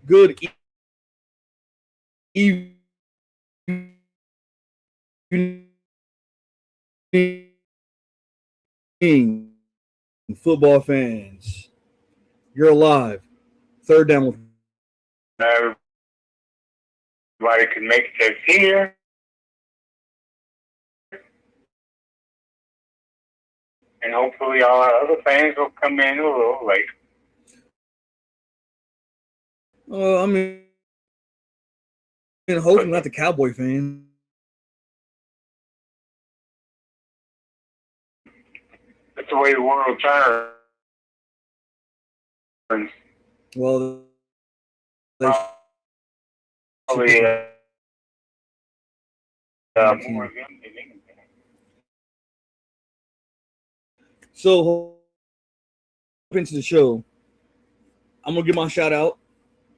good evening, football fans. You're alive. Third down with Everybody can make it here, and hopefully all our other fans will come in a little late. I mean, hopefully not the Cowboy fan. That's the way the world turns. Well, they probably more than anything. So, into the show, I'm gonna give my shout out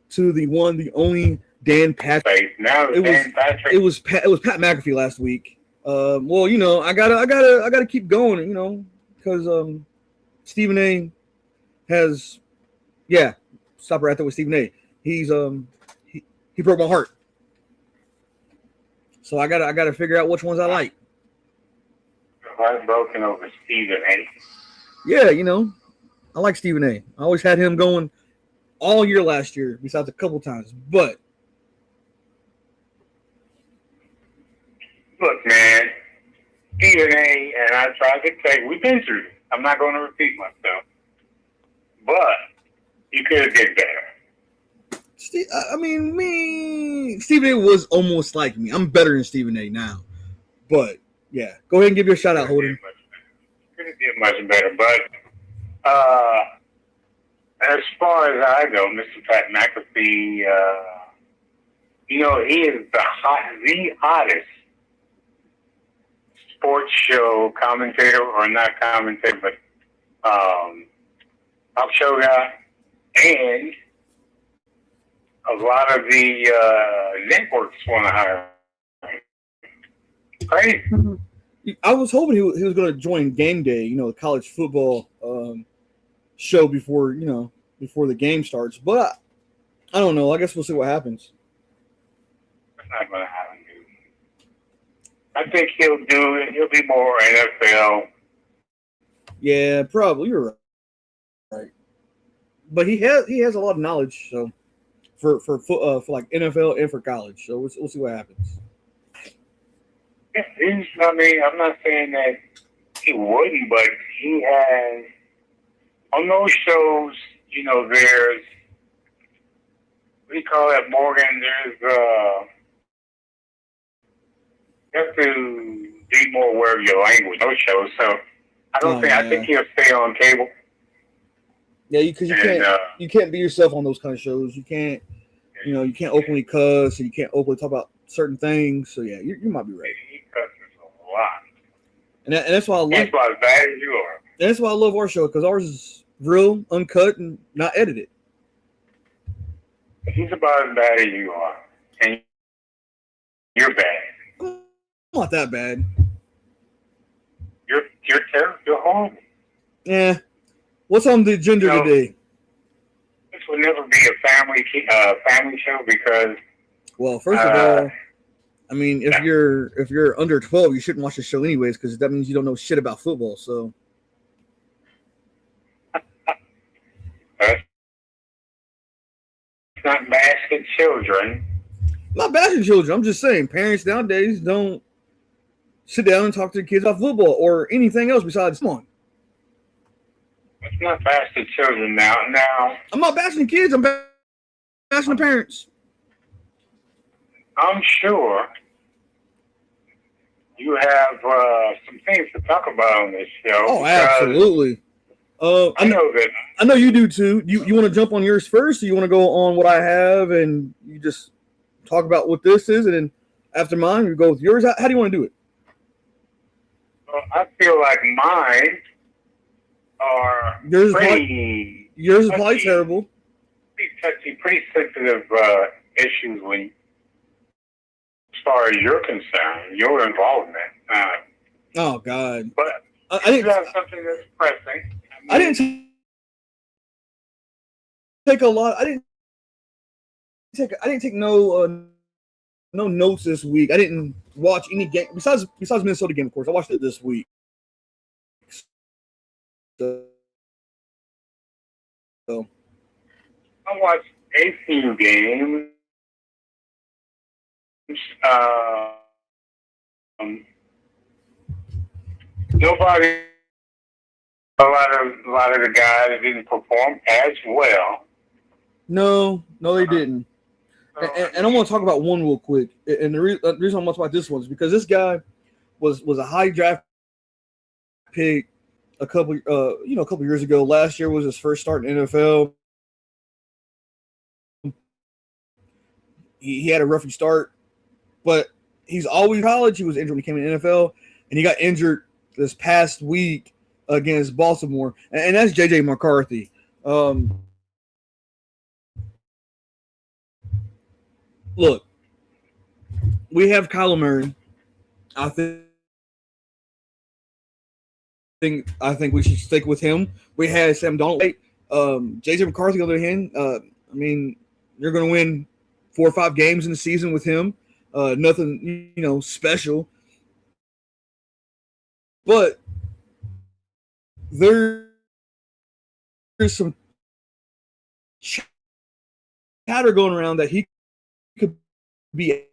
to the one, the only Dan Patrick. Now Dan Patrick. It was Pat McAfee last week. Well, you know, I gotta keep going, you know, because Stephen A. has, yeah, stop right there with Stephen A. He's he broke my heart. So I gotta figure out which ones I like. Heartbroken over Stephen A. Yeah, you know, I like Stephen A. I always had him going all year last year, besides a couple times. But look, man, Stephen A. and I tried to say we've been through this. I'm not going to repeat myself, but you could get better. Stephen A. was almost like me. I'm better than Stephen A. now, but yeah, go ahead and give your shout out, Holden. Couldn't get much better, but as far as I go, Mr. Pat McAfee, you know, he is the hottest sports show commentator, or not commentator, but talk show guy, and a lot of the networks want to hire him. Crazy. I was hoping he was going to join Game Day, you know, the college football show before the game starts. But I don't know. I guess we'll see what happens. It's not going to happen, dude. I think he'll do it. He'll be more NFL. Yeah, probably. You're right. But he has a lot of knowledge, so for like NFL and for college. So we'll see what happens. I mean, I'm not saying that he wouldn't, but he has on those shows. You know, there's we call that Morgan. There's you have to be more aware of your language. Those shows, so I don't think. Yeah. I think he'll stay on cable. Yeah, because you can't be yourself on those kind of shows. You can't, you can't openly cuss, and you can't openly talk about certain things. So yeah, you might be right. He cusses a lot, and that's why I like. He's about as bad as you are. And that's why I love our show, because ours is real, uncut, and not edited. He's about as bad as you are, and you're bad. I'm not that bad. You're terrible. You're horrible. Yeah. What's on the agenda today? This will never be a family show because. Well, first of all, I mean, if you're under 12, you shouldn't watch the show anyways, because that means you don't know shit about football. So. It's not bashing children. Not bashing children. I'm just saying, parents nowadays don't sit down and talk to their kids about football or anything else besides come on. It's not bashing children now. I'm not bashing the kids. I'm bashing the parents. I'm sure you have some things to talk about on this show. Oh, absolutely. I know you do too. You want to jump on yours first, or you want to go on what I have and you just talk about what this is, and then after mine, you go with yours? How do you want to do it? Well, I feel like mine are yours is probably terrible. Pretty touchy, pretty sensitive issues as far as you're concerned, your involvement. Oh God! But I didn't have something that's pressing. I didn't take a lot. I didn't didn't take no notes this week. I didn't watch any game besides Minnesota game, of course. I watched it this week. So I watched a few games. Nobody, a lot of the guys didn't perform as well. no, they didn't. And I want to talk about one real quick. And the reason I want to talk about this one is because this guy was a high draft pick a couple years ago. Last year was his first start in NFL. He had a rough start, but he's always in college. He was injured when he came in the NFL, and he got injured this past week against Baltimore, and that's JJ McCarthy. Look, we have Kyler Murray. I think we should stick with him. We had Sam Darnold. JJ McCarthy, on the other hand, I mean, you're going to win 4 or 5 games in the season with him. Nothing, special. But there's some chatter going around that he could be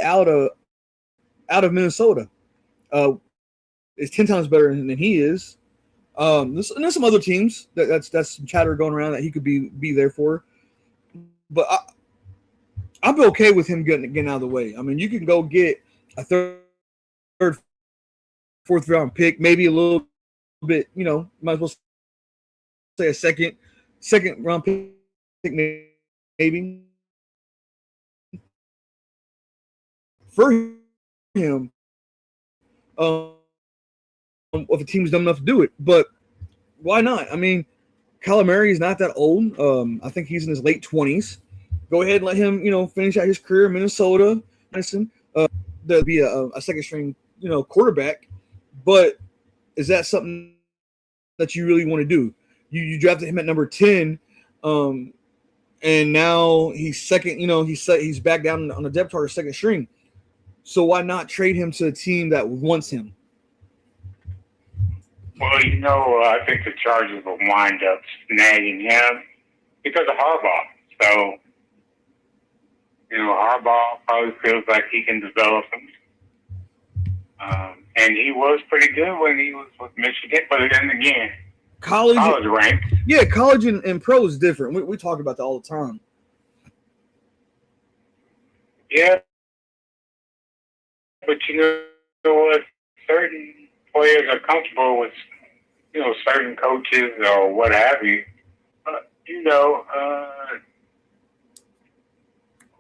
out of Minnesota. Is 10 times better than he is. There's some other teams that's some chatter going around that he could be there for. But I'll be okay with him getting out of the way. I mean, you can go get a third, 4th round pick, maybe a little bit, might as well say a second round pick, maybe. For him, if a team's dumb enough to do it, but why not? I mean, Kyler Murray is not that old. I think he's in his late 20s. Go ahead and let him, finish out his career in Minnesota. There'll be a second string, quarterback. But is that something that you really want to do? You drafted him at number 10, and now he's second. He's back down on the depth chart, second string. So why not trade him to a team that wants him? Well, I think the Chargers will wind up snagging him because of Harbaugh. So, Harbaugh probably feels like he can develop him. And he was pretty good when he was with Michigan. But then again, college ranks. Yeah, college and pro is different. We talk about that all the time. Yeah. But you know what? Certain players are comfortable with, certain coaches or what have you.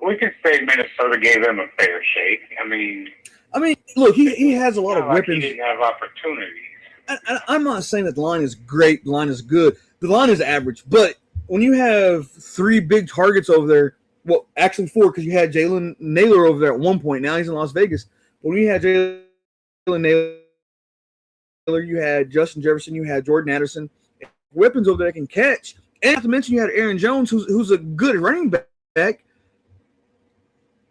We can say Minnesota gave them a fair shake. I mean, look, he has a lot of weapons. He didn't have opportunities. I'm not saying that the line is great. The line is good. The line is average. But when you have 3 big targets over there, well, actually 4, because you had Jalen Naylor over there at one point. Now he's in Las Vegas. But when you had Jalen Naylor, you had Justin Jefferson, you had Jordan Addison, weapons over there that can catch. And not to mention you had Aaron Jones, who's a good running back.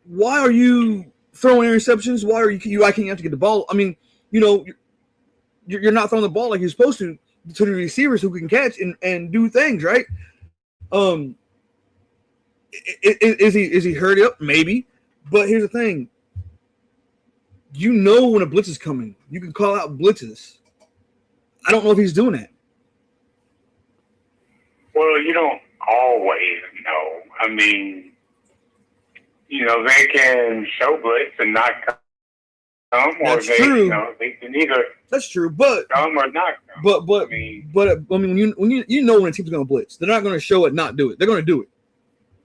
Why are you throwing interceptions? Why are you acting have to get the ball? I mean, you're not throwing the ball like you're supposed to the receivers who can catch and do things, right? Is he hurried up? Maybe. But here's the thing. When a blitz is coming. You can call out blitzes. I don't know if he's doing that. Well, you don't always know. I mean, they can show blitz and not come. That's true. They can either. That's true, but come or not come. But when you when a team's going to blitz, they're not going to show it, not do it. They're going to do it,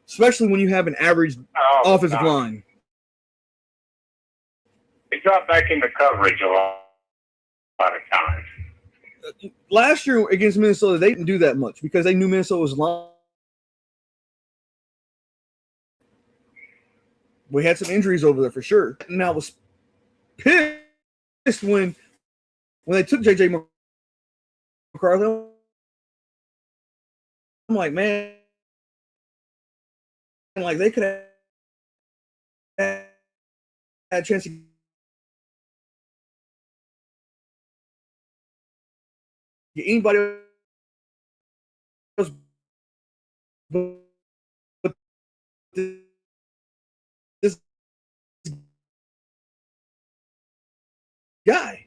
especially when you have an average offensive line. They drop back into coverage a lot of times. Last year against Minnesota, they didn't do that much because they knew Minnesota was lying. We had some injuries over there for sure. And I was pissed when they took JJ McCarthy. I'm like, man, like they could have had a chance to get anybody else but this guy.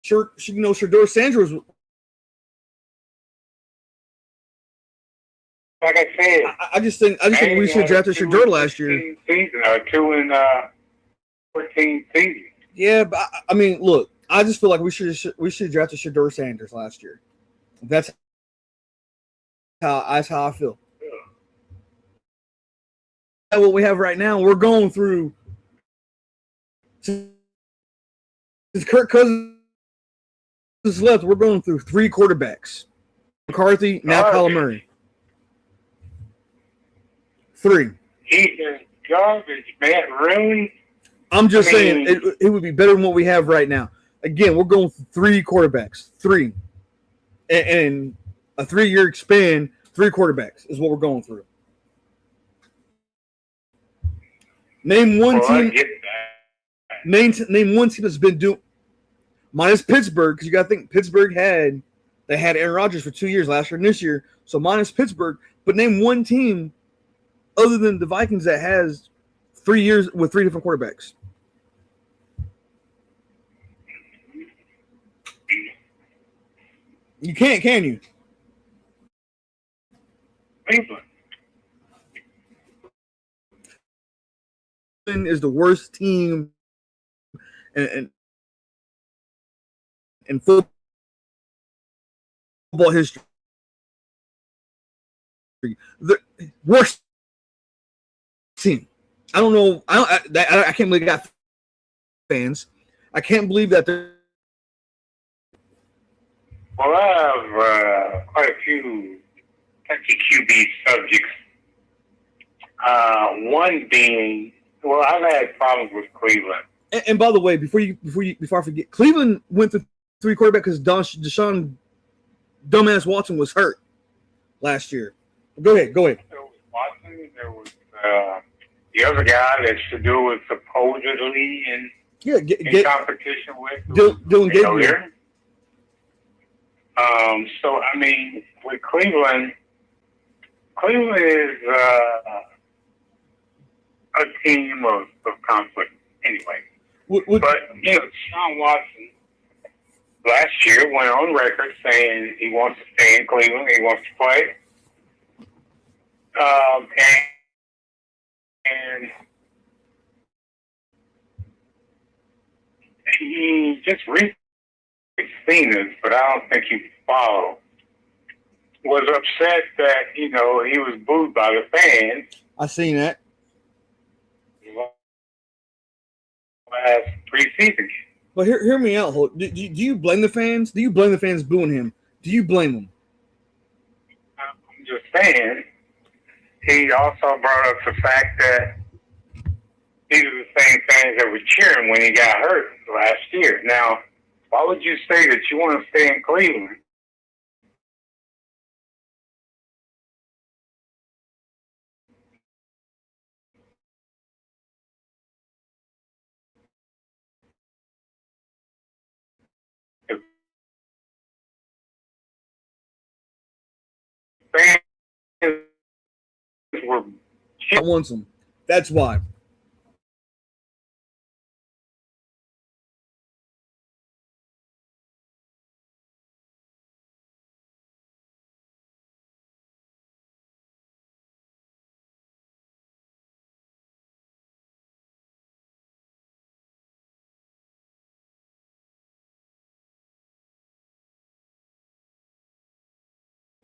Sure, Shedeur Sanders. Like I said, I just think we should have drafted Shedeur last year. Season, 2-14 season. Yeah, but I mean, look, I just feel like we should have drafted Shedeur Sanders last year. That's how I feel. Yeah. What we have right now, we're going through. Since Kirk Cousins is left, we're going through 3 quarterbacks. McCarthy, now Kyler Murray. 3. He's garbage, Matt Rooney. I'm just saying it would be better than what we have right now. Again, we're going through 3 quarterbacks. 3. And a 3-year span, 3 quarterbacks is what we're going through. Name one team. Name one team that's been doing, minus Pittsburgh, because you got to think Pittsburgh had Aaron Rodgers for 2 years last year and this year, so minus Pittsburgh. But name one team other than the Vikings that has 3 years with 3 different quarterbacks. You can't, can you? Cleveland is the worst team in football history. The worst team. I don't know. I can't believe they got fans. I can't believe that they're. Well, I have quite a few QB subjects. One being, well, I've had problems with Cleveland. And by the way, before I forget, Cleveland went through 3 quarterbacks because Deshaun dumbass Watson was hurt last year. Go ahead. There was Watson. There was the other guy that Shedeur was supposedly in competition with. Dylan Gabriel. So I mean, with Cleveland is a team of conflict anyway. But Deshaun Watson last year went on record saying he wants to stay in Cleveland. He wants to play. And he just recently seen this, but I don't think he followed. Was upset that he was booed by the fans. I seen that last preseason. But hear me out. Do you blame the fans? Do you blame the fans booing him? Do you blame them? I'm just saying. He also brought up the fact that these are the same fans that were cheering when he got hurt last year. Now, why would you say that you want to stay in Cleveland? Fans were I want some. That's why.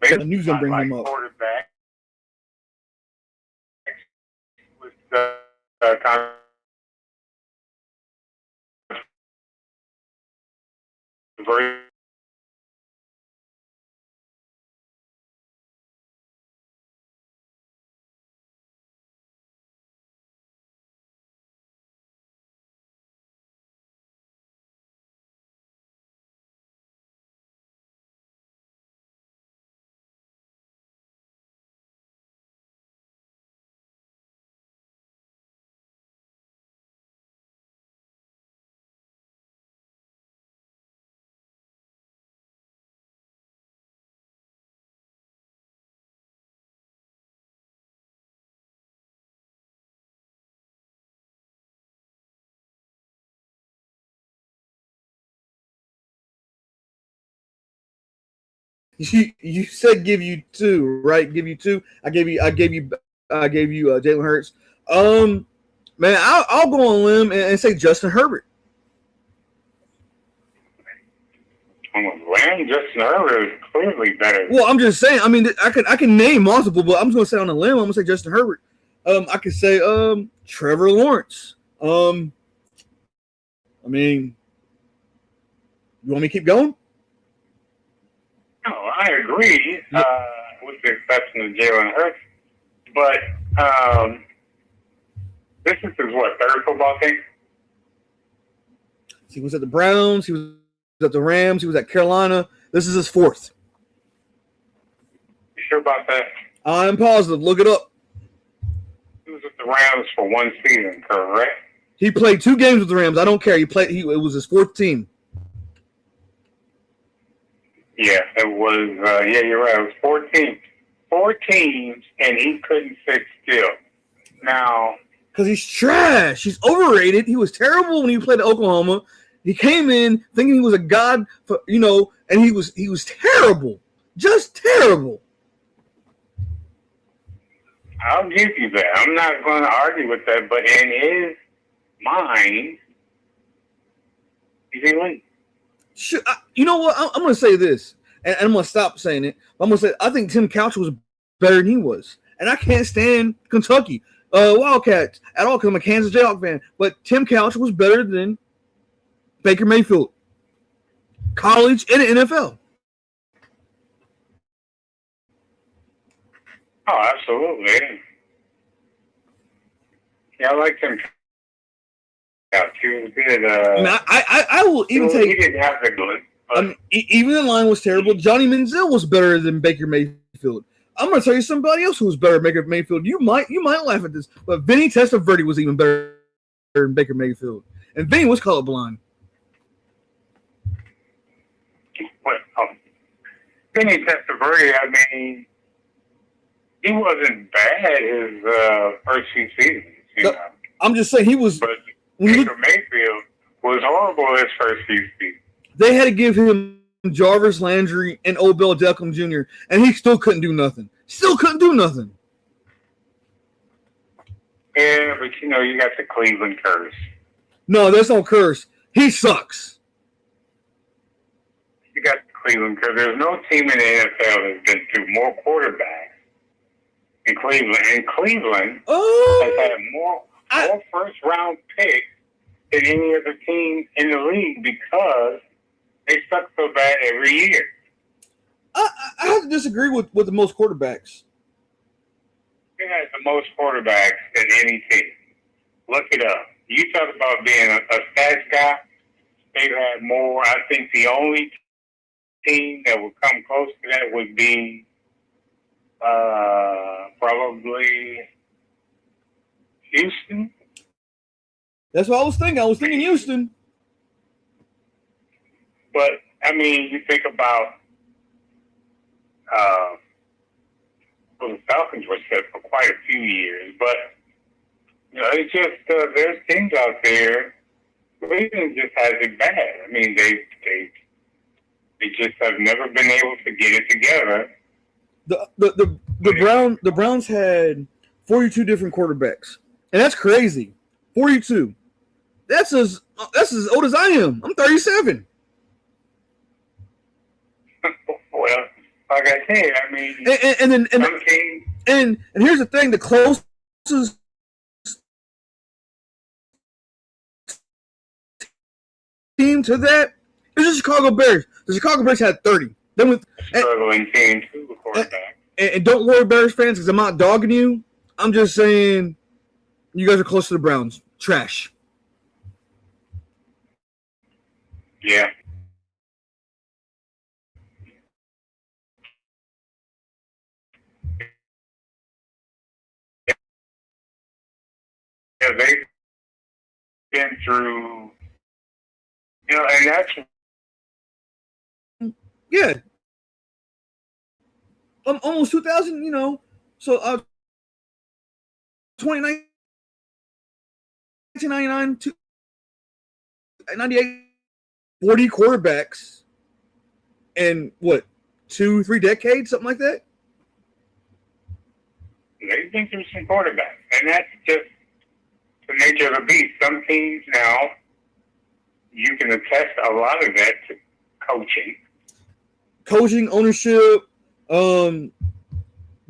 The news gonna bring him up. Quarterback with controversy. You said give you two, right? Give you two. I gave you Jalen Hurts. Man, I'll go on a limb and say Justin Herbert. Lamb, Justin Herbert is clearly better. Well, I'm just saying. I mean, I can name multiple, but I'm just gonna say on a limb. I'm gonna say Justin Herbert. I could say Trevor Lawrence. I mean, you want me to keep going? No, I agree, with the exception of Jalen Hurts. But this is his, third football team? He was at the Browns. He was at the Rams. He was at Carolina. This is his fourth. You sure about that? I'm positive. Look it up. He was at the Rams for one season, correct? He played 2 games with the Rams. I don't care. It was his 4th team. Yeah, it was. Yeah, you're right. It was 14. 4 teams, and he couldn't sit still. Now, because he's trash. He's overrated. He was terrible when he played at Oklahoma. He came in thinking he was a god, and he was terrible, just terrible. I'll give you that. I'm not going to argue with that, but in his mind, he's elite. You know what? I'm going to say this, and I'm going to stop saying it. I'm going to say I think Tim Couch was better than he was, and I can't stand Kentucky Wildcats at all because I'm a Kansas Jayhawk fan. But Tim Couch was better than Baker Mayfield, college and the NFL. Oh, absolutely. Yeah, I like Tim Couch. He was good. I will even take. He didn't have the good. Even the line was terrible. Johnny Manziel was better than Baker Mayfield. I'm going to tell you somebody else who was better than Baker Mayfield. You might laugh at this, but Vinny Testaverde was even better than Baker Mayfield, and Vinny was colorblind. Vinny Testaverde, I mean, he wasn't bad his first few seasons. I'm just saying he was. But Baker Mayfield was horrible his first few seasons. They had to give him Jarvis Landry and Odell Beckham Jr., and he still couldn't do nothing. Yeah, but you got the Cleveland curse. No, there's no curse. He sucks. You got the Cleveland curse. There's no team in the NFL that's been through more quarterbacks than Cleveland. And Cleveland has had more first-round picks than any other team in the league because they suck so bad every year. I have to disagree with the most quarterbacks. They had the most quarterbacks than any team. Look it up. You talk about being a stats guy. They've had more. I think the only team that would come close to that would be probably Houston. That's what I was thinking. I was thinking Houston. But, I mean, you think about the Falcons were set for quite a few years. But, it's just there's teams out there. Cleveland just has it bad. I mean, they just have never been able to get it together. The Browns had 42 different quarterbacks, and that's crazy. 42. That's as old as I am. I'm 37. Well, like I said, I mean, and here's the thing: the closest team to that is the Chicago Bears. The Chicago Bears had 30. Then with struggling team too, quarterback. And don't worry, Bears fans, because I'm not dogging you. I'm just saying you guys are close to the Browns. Trash. Yeah. Yeah, they've been through, and that's... Yeah. Almost 2,000, so 1999, 98, 40 quarterbacks, and what, 2-3 decades, something like that. They've been through some quarterbacks, and that's just the nature of the beast. Some teams now, you can attest a lot of that to coaching, ownership,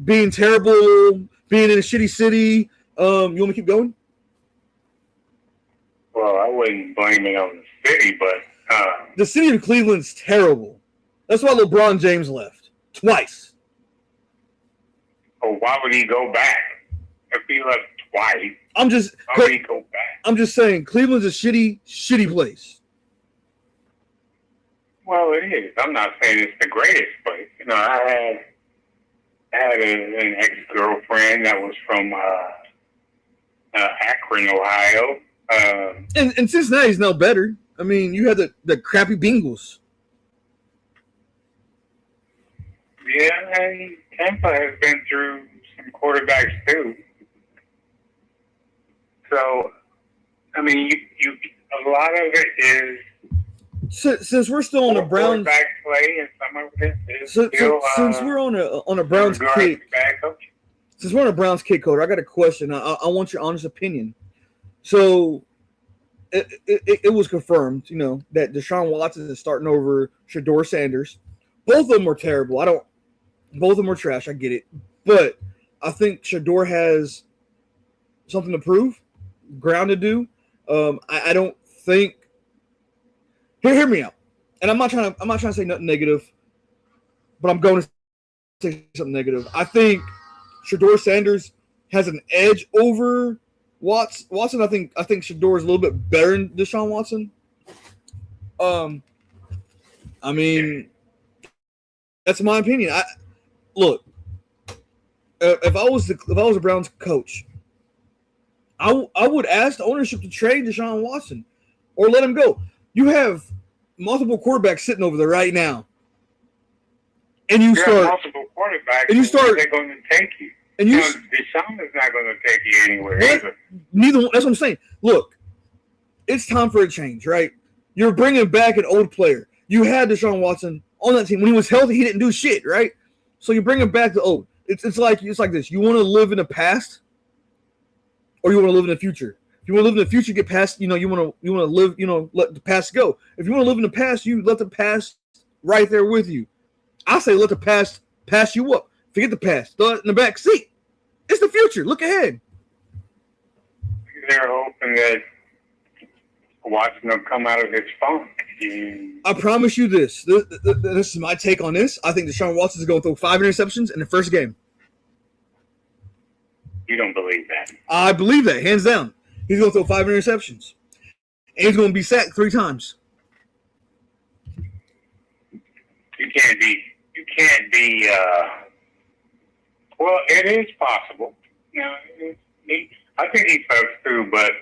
being terrible, being in a shitty city. You want me to keep going? Well, I wouldn't blame it on the city, but the city of Cleveland's terrible. That's why LeBron James left twice. Oh, why would he go back? If he left twice, why would he go back? I'm just saying, Cleveland's a shitty place. Well, it is. I'm not saying it's the greatest place. You know, I had an ex-girlfriend that was from Akron, Ohio. And Cincinnati's now better. I mean, you had the crappy Bengals. Yeah, and Tampa has been through some quarterbacks too. So, I mean, you a lot of it is. Since we're still on the Browns, quarterback play, and some of it is still. Since we're on a Browns kick, since we're on a Browns kick code, I got a question. I want your honest opinion. So, it was confirmed, you know, that Deshaun Watson is starting over Shedeur Sanders. Both of them were terrible. Both of them were trash. I get it, but I think Shedeur has something to prove, ground to do. I don't think. Hear me out. And I'm not trying to say nothing negative, but I'm going to say something negative. I think Shedeur Sanders has an edge over Watson. I think Shedeur is a little bit better than Deshaun Watson. I mean, that's my opinion. Look, if I was a Browns coach, I would ask the ownership to trade Deshaun Watson or let him go. You have multiple quarterbacks sitting over there right now, and you start multiple quarterbacks, and you start. They're going to take you. And you, Deshaun is not going to take you anywhere. Neither. That's what I'm saying. Look, it's time for a change, right? You're bringing back an old player. You had Deshaun Watson on that team when he was healthy. He didn't do shit, right? So you're bringing back the old. It's like this. You want to live in the past, or you want to live in the future. If you want to live in the future, get past. You want to live. Let the past go. If you want to live in the past, you let the past right there with you. I say let the past pass you up. Forget the past. Throw it in the back seat. It's the future. Look ahead. They're hoping that Watson will come out of his funk. I promise you this. This is my take on this. I think Deshaun Watson is going to throw 5 interceptions in the first game. You don't believe that? I believe that, hands down. He's going to throw 5 interceptions. And he's going to be sacked 3 times. You can't be. Well, it is possible. I think he fucks through, but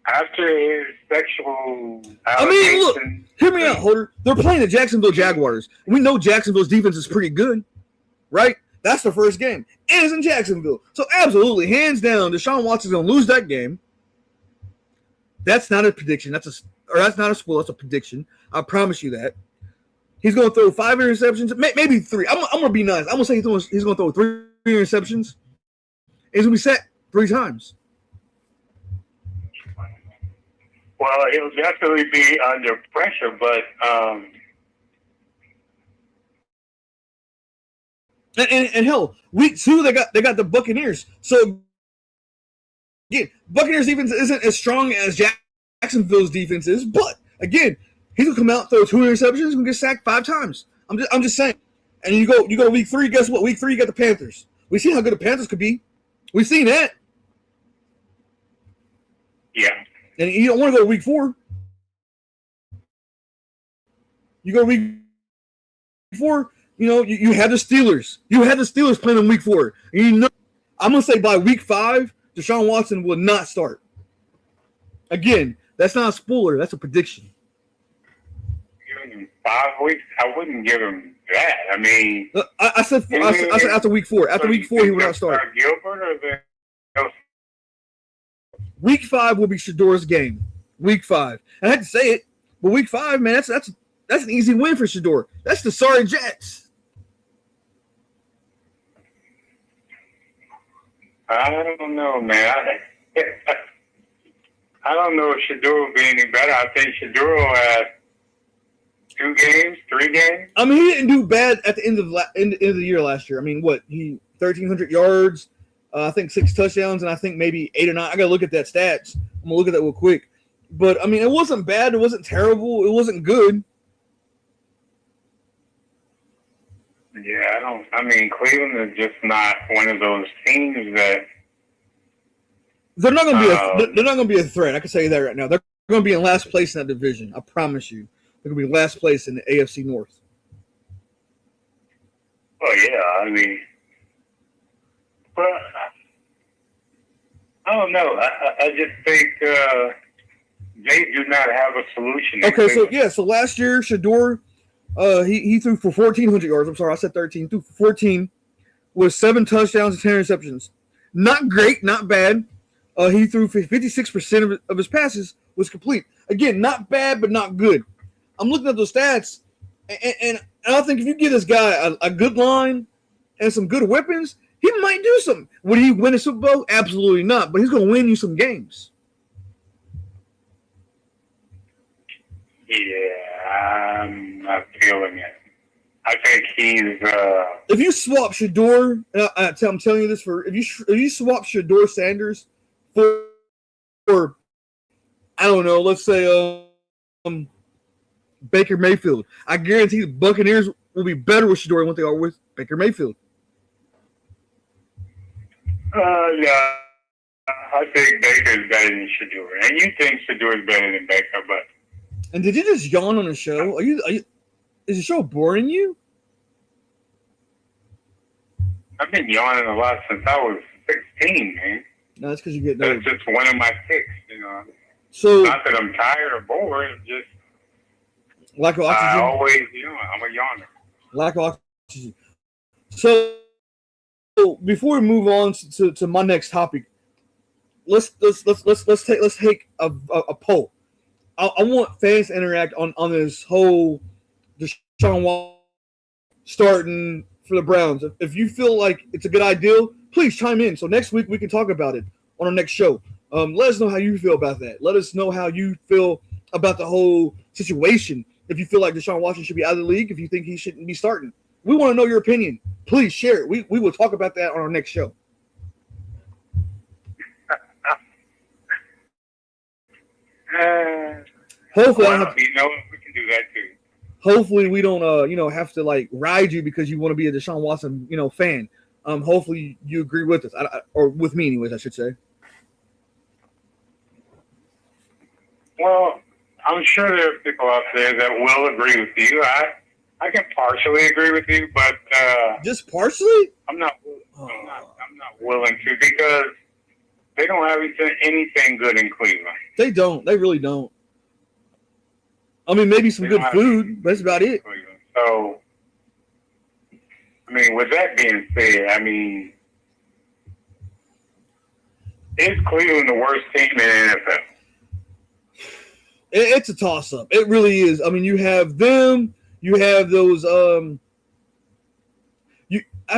after his sexual look, hear me out, Holder. They're playing the Jacksonville Jaguars. We know Jacksonville's defense is pretty good, right? That's the first game. And it's in Jacksonville. So absolutely, hands down, Deshaun Watson's going to lose that game. That's not a prediction. That's not a spoil. That's a prediction. I promise you that. He's going to throw 5 interceptions, maybe 3. I'm going to be nice. I'm going to say he's going to throw 3 interceptions. And he's going to be sacked 3 times. Well, he'll definitely be under pressure, but and hell, week 2 they got the Buccaneers. So again, Buccaneers defense isn't as strong as Jacksonville's defense is, but again, he's gonna come out, throw 2 interceptions, he's gonna get sacked 5 times. I'm just saying. And you go week 3. Guess what? Week 3 you got the Panthers. We see how good the Panthers could be. We've seen that. Yeah. And you don't want to go week 4. You go week 4. You have the Steelers. You had the Steelers playing in week 4. And I'm gonna say by week 5, Deshaun Watson will not start. Again, that's not a spoiler. That's a prediction. 5 weeks, I wouldn't give him that. I mean, I said after week 4. After week 4, he will not start. Gilbert or Week 5 will be Shedeur's game. Week 5. And I had to say it, but week 5, man, that's That's an easy win for Shador. That's the sorry Jets. I don't know, man. I don't know if Shador will be any better. I think Shador will have 2 games, 3 games. I mean, he didn't do bad at the end of the year last year. I mean, what, he 1,300 yards, I think 6 touchdowns, and I think maybe 8 or 9. I got to look at that stats. I'm going to look at that real quick. But, I mean, it wasn't bad. It wasn't terrible. It wasn't good. Yeah, I mean, Cleveland is just not one of those teams that they're not going to be a threat. I can tell you that right now. They're going to be in last place in that division. I promise you. They're going to be last place in the AFC North. Well, yeah, I mean, but I don't know. I just think they do not have a solution. Okay, so last year, Shador, he threw for 1,400 yards. I'm sorry, I said 13. Threw for 14 with 7 touchdowns and 10 receptions. Not great, not bad. He threw 56% of his passes was complete. Again, not bad, but not good. I'm looking at those stats, and I think if you give this guy a good line and some good weapons, he might do something. Would he win a Super Bowl? Absolutely not, but he's going to win you some games. Yeah, I'm not feeling it. I think he's. If you swap Shador, I'm telling you this if you swap Shador Sanders for I don't know, let's say Baker Mayfield, I guarantee the Buccaneers will be better with Shador than what they are with Baker Mayfield. Yeah, I think Baker is better than Shador, and you think Shador is better than Baker, but. And did you just yawn on the show? Are you? Is the show boring you? I've been yawning a lot since I was 16, man. No, that's because you get That's just one of my ticks, you know. So not that I'm tired or bored, just lack of oxygen. I always, I'm a yawner. Lack of oxygen. So before we move on to my next topic, let's take a poll. I want fans to interact on this whole Deshaun Watson starting for the Browns. If you feel like it's a good idea, please chime in. So next week we can talk about it on our next show. Let us know how you feel about that. Let us know how you feel about the whole situation. If you feel like Deshaun Watson should be out of the league, if you think he shouldn't be starting. We want to know your opinion. Please share it. We will talk about that on our next show. Hopefully, we can do that too. Hopefully, we don't, have to like ride you because you want to be a Deshaun Watson, fan. Hopefully, you agree with us, or with me, anyways, I should say. Well, I'm sure there are people out there that will agree with you. I can partially agree with you, but just partially. I'm not willing to because they don't have anything good in Cleveland. They don't. They really don't. I mean, maybe some good food, but that's about it. So, I mean, with that being said, I mean, is Cleveland the worst team in the NFL? It's a toss-up. It really is. I mean, you have them. You have those. I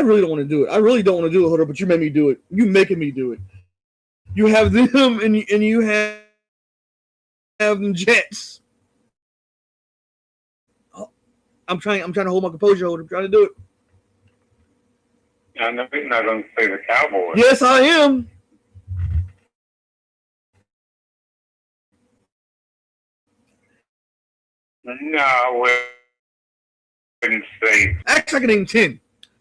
really don't want to do it. I really don't want to do it, Hunter, but you made me do it. You making me do it. You have them, and you have them Jets. I'm trying to hold my composure. I'm trying to do it. I know you're not going to say the Cowboys. Yes, I am. No, I wouldn't say. Actually, I can name 10.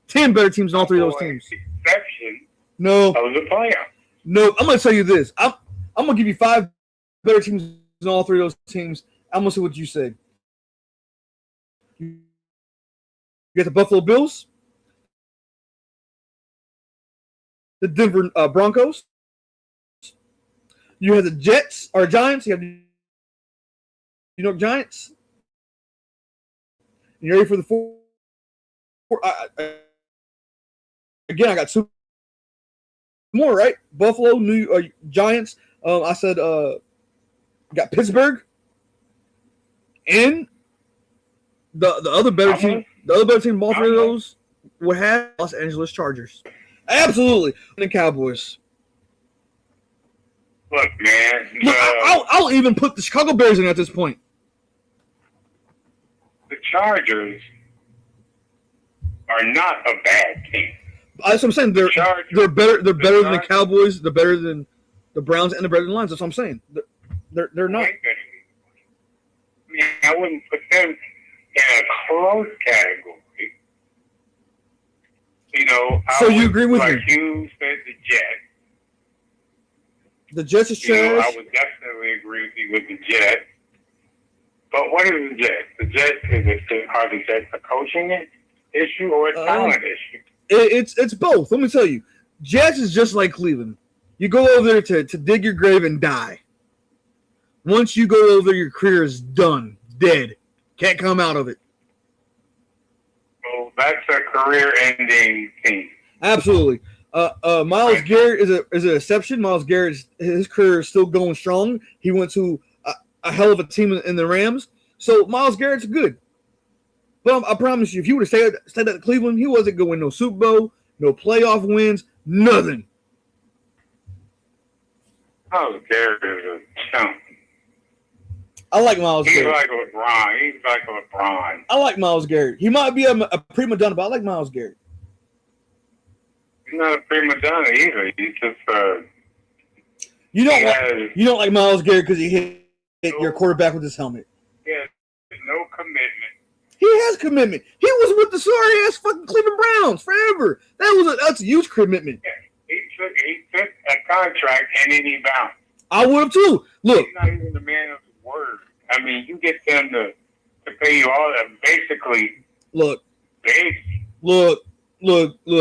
10 better teams than all three of those teams. Exception. No. Of the playoffs. No, I'm going to tell you this. I'm going to give you 5 better teams than all three of those teams. I'm going to see what you say. You got the Buffalo Bills, the Denver Broncos. You have the Jets or Giants. You have the New York Giants. You ready for the four? Again, I got 2 more, right? Buffalo, Giants. I said got Pittsburgh and The other better team, all three of those would have Los Angeles Chargers. Absolutely, and the Cowboys. Look, man. Look, I'll even put the Chicago Bears in at this point. The Chargers are not a bad team. That's what I'm saying. They're better. They're better than the Cowboys. They're better than the Browns, and they're better than the Lions. That's what I'm saying. They're not. I mean, I wouldn't put them in a close category. You know. So you agree with me? Like you said, the Jets. The Jets is trash. I would definitely agree with you with the Jets. But what is the Jets? The Jets are the Jets a coaching issue or a talent issue? It's both. Let me tell you, Jets is just like Cleveland. You go over there to dig your grave and die. Once you go over there, your career is done, dead. Can't come out of it. So that's a career-ending team. Absolutely. Myles Garrett is an exception. Myles Garrett, his career is still going strong. He went to a hell of a team in the Rams. So Myles Garrett's good. But I promise you, if he would have stayed at Cleveland, he wasn't going to win no Super Bowl, no playoff wins, nothing. Myles Garrett is a chump. I like Myles Garrett. He's like LeBron. I like Myles Garrett. He might be a prima donna, but I like Myles Garrett. He's not a prima donna either. He's just you don't like Myles Garrett because he hit your quarterback with his helmet. Yeah, there's no commitment. He has commitment. He was with the sorry ass fucking Cleveland Browns forever. That's a huge commitment. Yeah, he took a contract and then he bounced. I would have too. Look, he's not even the man of his word. I mean, you get them to pay you all that. Basically, look.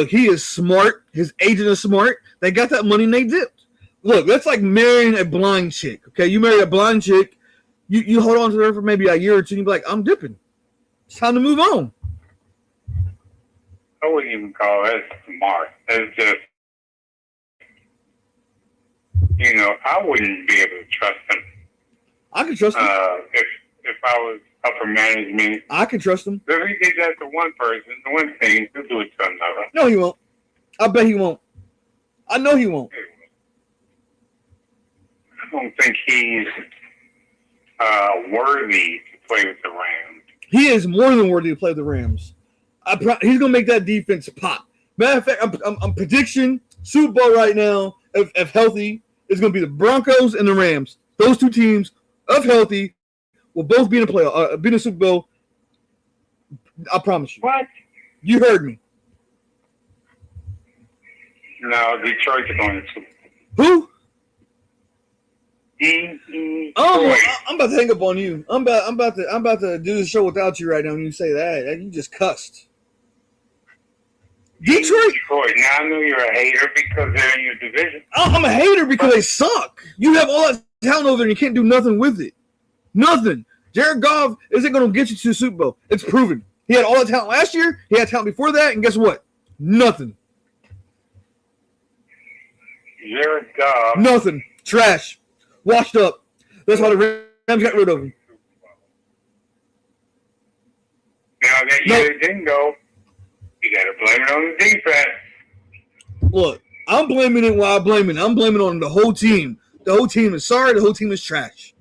He is smart. His agent is smart. They got that money and they dipped. Look, that's like marrying a blind chick. Okay, you marry a blind chick, you hold on to her for maybe a year or two, and you be like, I'm dipping. It's time to move on. I wouldn't even call that smart. It's just, I wouldn't be able to trust him. I can trust him. If I was upper management. I can trust him. If he did that to one person, one thing, he'll do it to another. No, he won't. I bet he won't. I know he won't. I don't think he's worthy to play with the Rams. He is more than worthy to play with the Rams. He's going to make that defense pop. Matter of fact, I'm prediction Super Bowl right now, if healthy, is going to be the Broncos and the Rams. Those two teams, if healthy, will both be in the playoff, be in the Super Bowl. I promise you. What? You heard me. No, Detroit's going to Super Bowl. Who? Detroit. I'm about to hang up on you. I'm about to do the show without you right now. When you say that, you just cussed. Detroit. Now I know you're a hater because they're in your division. I'm a hater because they suck. You have all that talent over there and you can't do nothing with it. Nothing. Jared Goff isn't going to get you to the Super Bowl. It's proven. He had all that talent last year. He had talent before that, and guess what? Nothing. Jared Goff. Nothing. Trash. Washed up. That's why the Rams got rid of him. Now that year didn't go, you got to blame it on the defense. Look, I'm blaming it while I'm blaming it. I'm blaming it on the whole team. The whole team is sorry. The whole team is trash.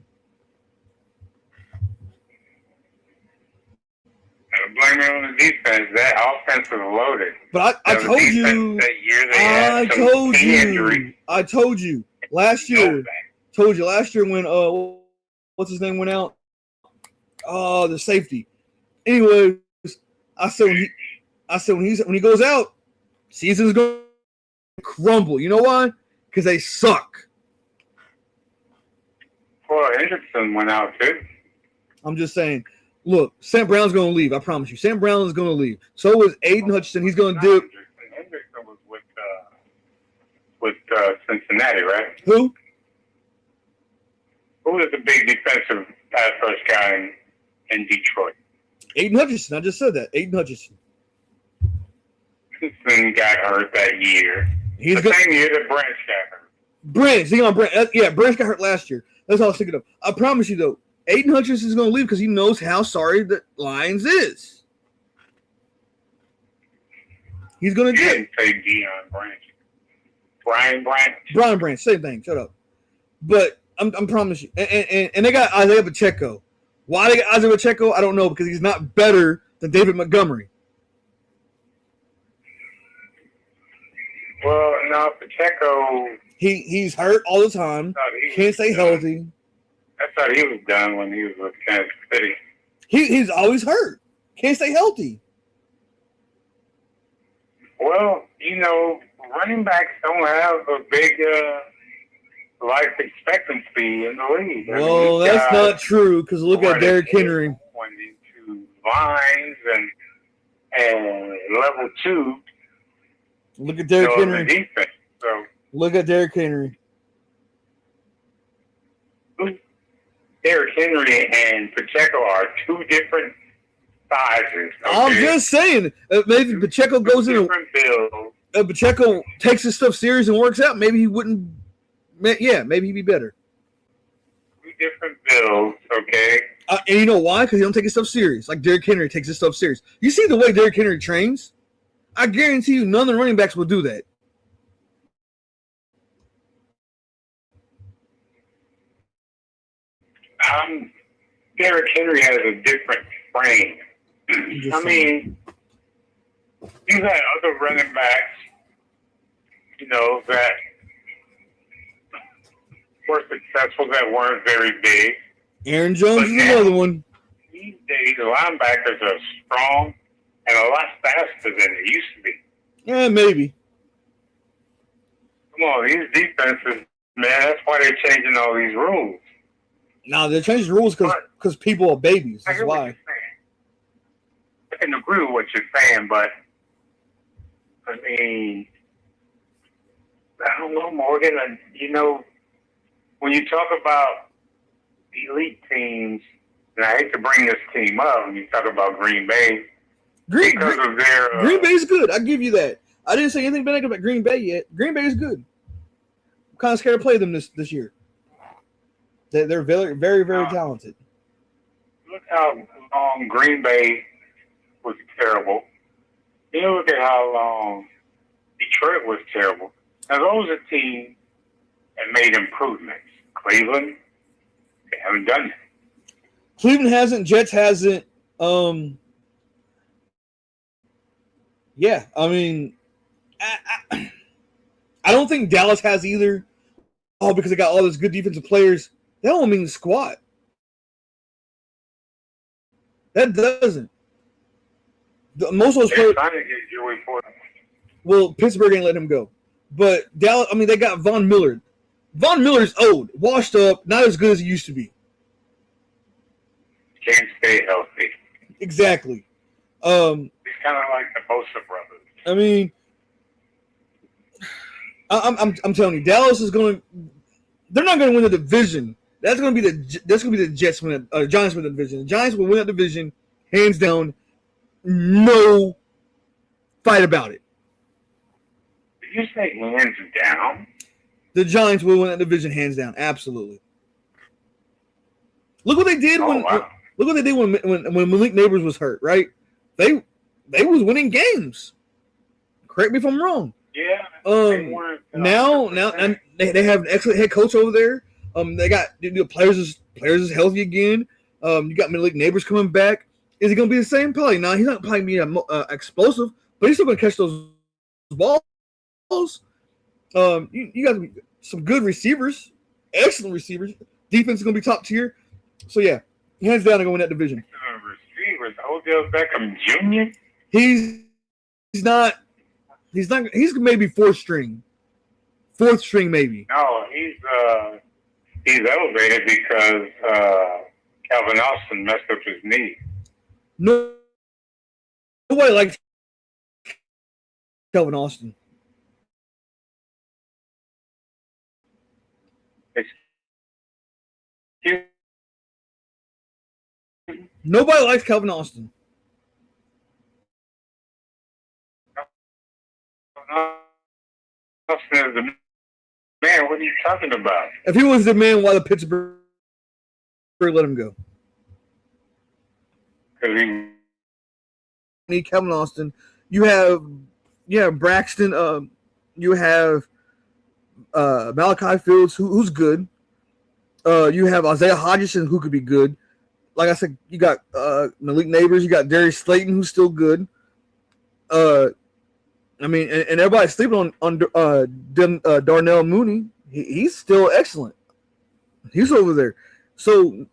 Blame it on the defense. That offense was loaded. But I told you. That year they had injury. I told you last year. Told you last year when what's his name went out. The safety. Anyways, I said when he goes out, season's going to crumble. You know why? Because they suck. Well, Hendrickson went out too. I'm just saying. Look, Sam Brown's going to leave. I promise you. Sam Brown is going to leave. So is Aiden Hutchinson. He's going to do. Hendrickson was with Cincinnati, right? Who? Who was the big defensive pass rush guy in Detroit? Aiden Hutchinson. I just said that. Aiden Hutchinson. Hutchinson got hurt that year. Same year that Branch got hurt. Branch. Yeah, Branch got hurt last year. That's all I was thinking of. I promise you, though, Aiden Hutchinson is going to leave because he knows how sorry the Lions is. He's going to You get didn't say Deion Branch. Brian Branch. Brian Branch, same thing. Shut up. But I'm promise you. And they got Isaiah Pacheco. Why they got Isaiah Pacheco, I don't know, because he's not better than David Montgomery. Well, no, Pacheco. He's hurt all the time. Can't stay healthy. I thought he was done when he was with Kansas City. He's always hurt. Can't stay healthy. Well, you know, running backs don't have a big life expectancy in the league. Well, that's not true because look at Derrick Henry. Went into lines and level 2. Look at Derrick Henry. Defense. So look at Derrick Henry. Derrick Henry and Pacheco are two different sizes. Okay? I'm just saying, maybe Pacheco goes in. Pacheco takes his stuff serious and works out. Maybe he wouldn't. Yeah, maybe he'd be better. Two different builds, okay. And you know why? Because he don't take his stuff serious. Like Derrick Henry takes his stuff serious. You see the way Derrick Henry trains? I guarantee you, none of the running backs will do that. Derrick Henry has a different frame. I mean, you've had other running backs, you know, that were successful that weren't very big. Aaron Jones is another one. These days, the linebackers are strong and a lot faster than they used to be. Yeah, maybe. Come on, these defenses, man, that's why they're changing all these rules. No, they're changing the rules because people are babies. That's why. I can agree with what you're saying, but I mean, I don't know, Morgan. You know, when you talk about elite teams, and I hate to bring this team up, when you talk about Green Bay, Green Bay's good. I give you that. I didn't say anything bad about Green Bay yet. Green Bay is good. I'm kind of scared to play them this year. They're very, very, very talented. Look how long Green Bay was terrible. You look at how long Detroit was terrible. Now, those are teams that made improvements. Cleveland, they haven't done it. Cleveland hasn't. Jets hasn't. Yeah, I mean, I don't think Dallas has either. Oh, because they got all those good defensive players. That don't mean squat. That doesn't. Most of those players. Well, Pittsburgh ain't letting him go. But Dallas, I mean, they got Von Miller. Von Miller's old, washed up, not as good as he used to be. Can't stay healthy. Exactly. He's kind of like the Bosa brothers. I mean, I'm telling you, Dallas is going to. They're not going to win the division. That's going to be the Jets win. Giants win the division. The Giants will win that division, hands down. No fight about it. Did you say hands down? The Giants will win that division, hands down. Absolutely. Look what they did when Malik Neighbors was hurt. Right? They was winning games. Correct me if I'm wrong. Yeah. Now they have an excellent head coach over there. They got players is healthy again. You got Malik Neighbors coming back. Is he going to be the same? Probably not. He's not probably being explosive, but he's still going to catch those balls. You got some good receivers, excellent receivers. Defense is going to be top tier. So yeah, hands down, they're going to win that division. Receivers, Odell Beckham Jr. He's not. He's maybe fourth string maybe. No, he's elevated because Calvin Austin messed up his knee. No, nobody likes Calvin Austin. Nobody likes Calvin Austin. Austin is the man. What are you talking about? If he was the man, why the Pittsburgh let him go. Because he Need Kevin Austin. You have Braxton. You have Malachi Fields, who's good. You have Isaiah Hodgson, who could be good. Like I said, you got Malik Neighbors. You got Darius Slayton, who's still good. I mean, and everybody's sleeping on Darnell Mooney. He's still excellent. He's over there. So,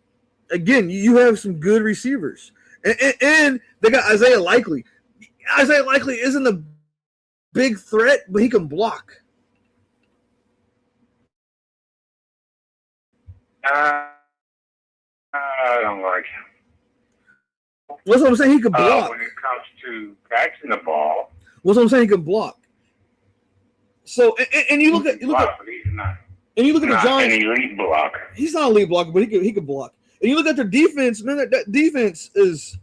again, you have some good receivers. And they got Isaiah Likely. Isaiah Likely isn't a big threat, but he can block. I don't like him. What's what I'm saying? He can block. When it comes to catching the ball. What's what I'm saying? He can block. So, and you look at he's not. And you look at the Giants. An elite blocker. He's not an elite blocker, but he could block. And you look at their defense, man. That defense is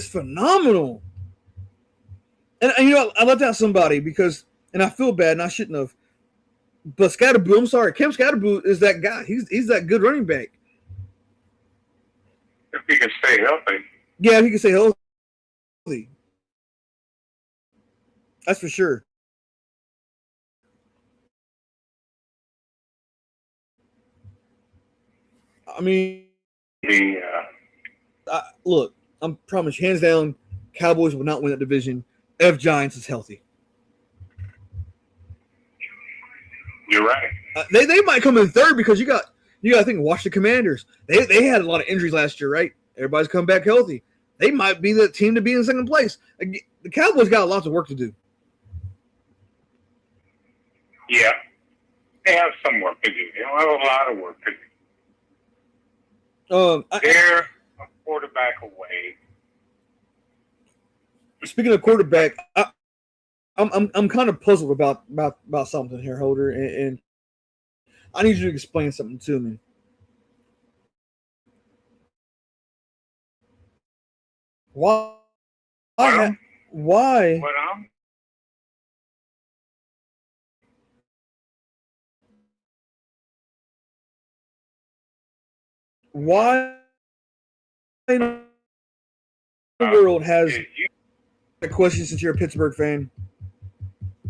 phenomenal. And you know, I left out somebody because, and I feel bad, and I shouldn't have. But Scatterboo, I'm sorry, Cam Scatterboo is that guy. He's that good running back. If he can stay healthy. Yeah, if he can stay healthy. That's for sure. I mean, look, I'm promise, hands down, Cowboys will not win that division if Giants is healthy. You're right. They might come in third because you got to think, watch the Commanders. They had a lot of injuries last year, right? Everybody's come back healthy. They might be the team to be in second place. The Cowboys got lots of work to do. Yeah. They have some work to do. They don't have a lot of work to do. They're a quarterback away. Speaking of quarterback, I'm kind of puzzled about something here, Holder, and I need you to explain something to me. Why? Why in the world has a question since you're a Pittsburgh fan?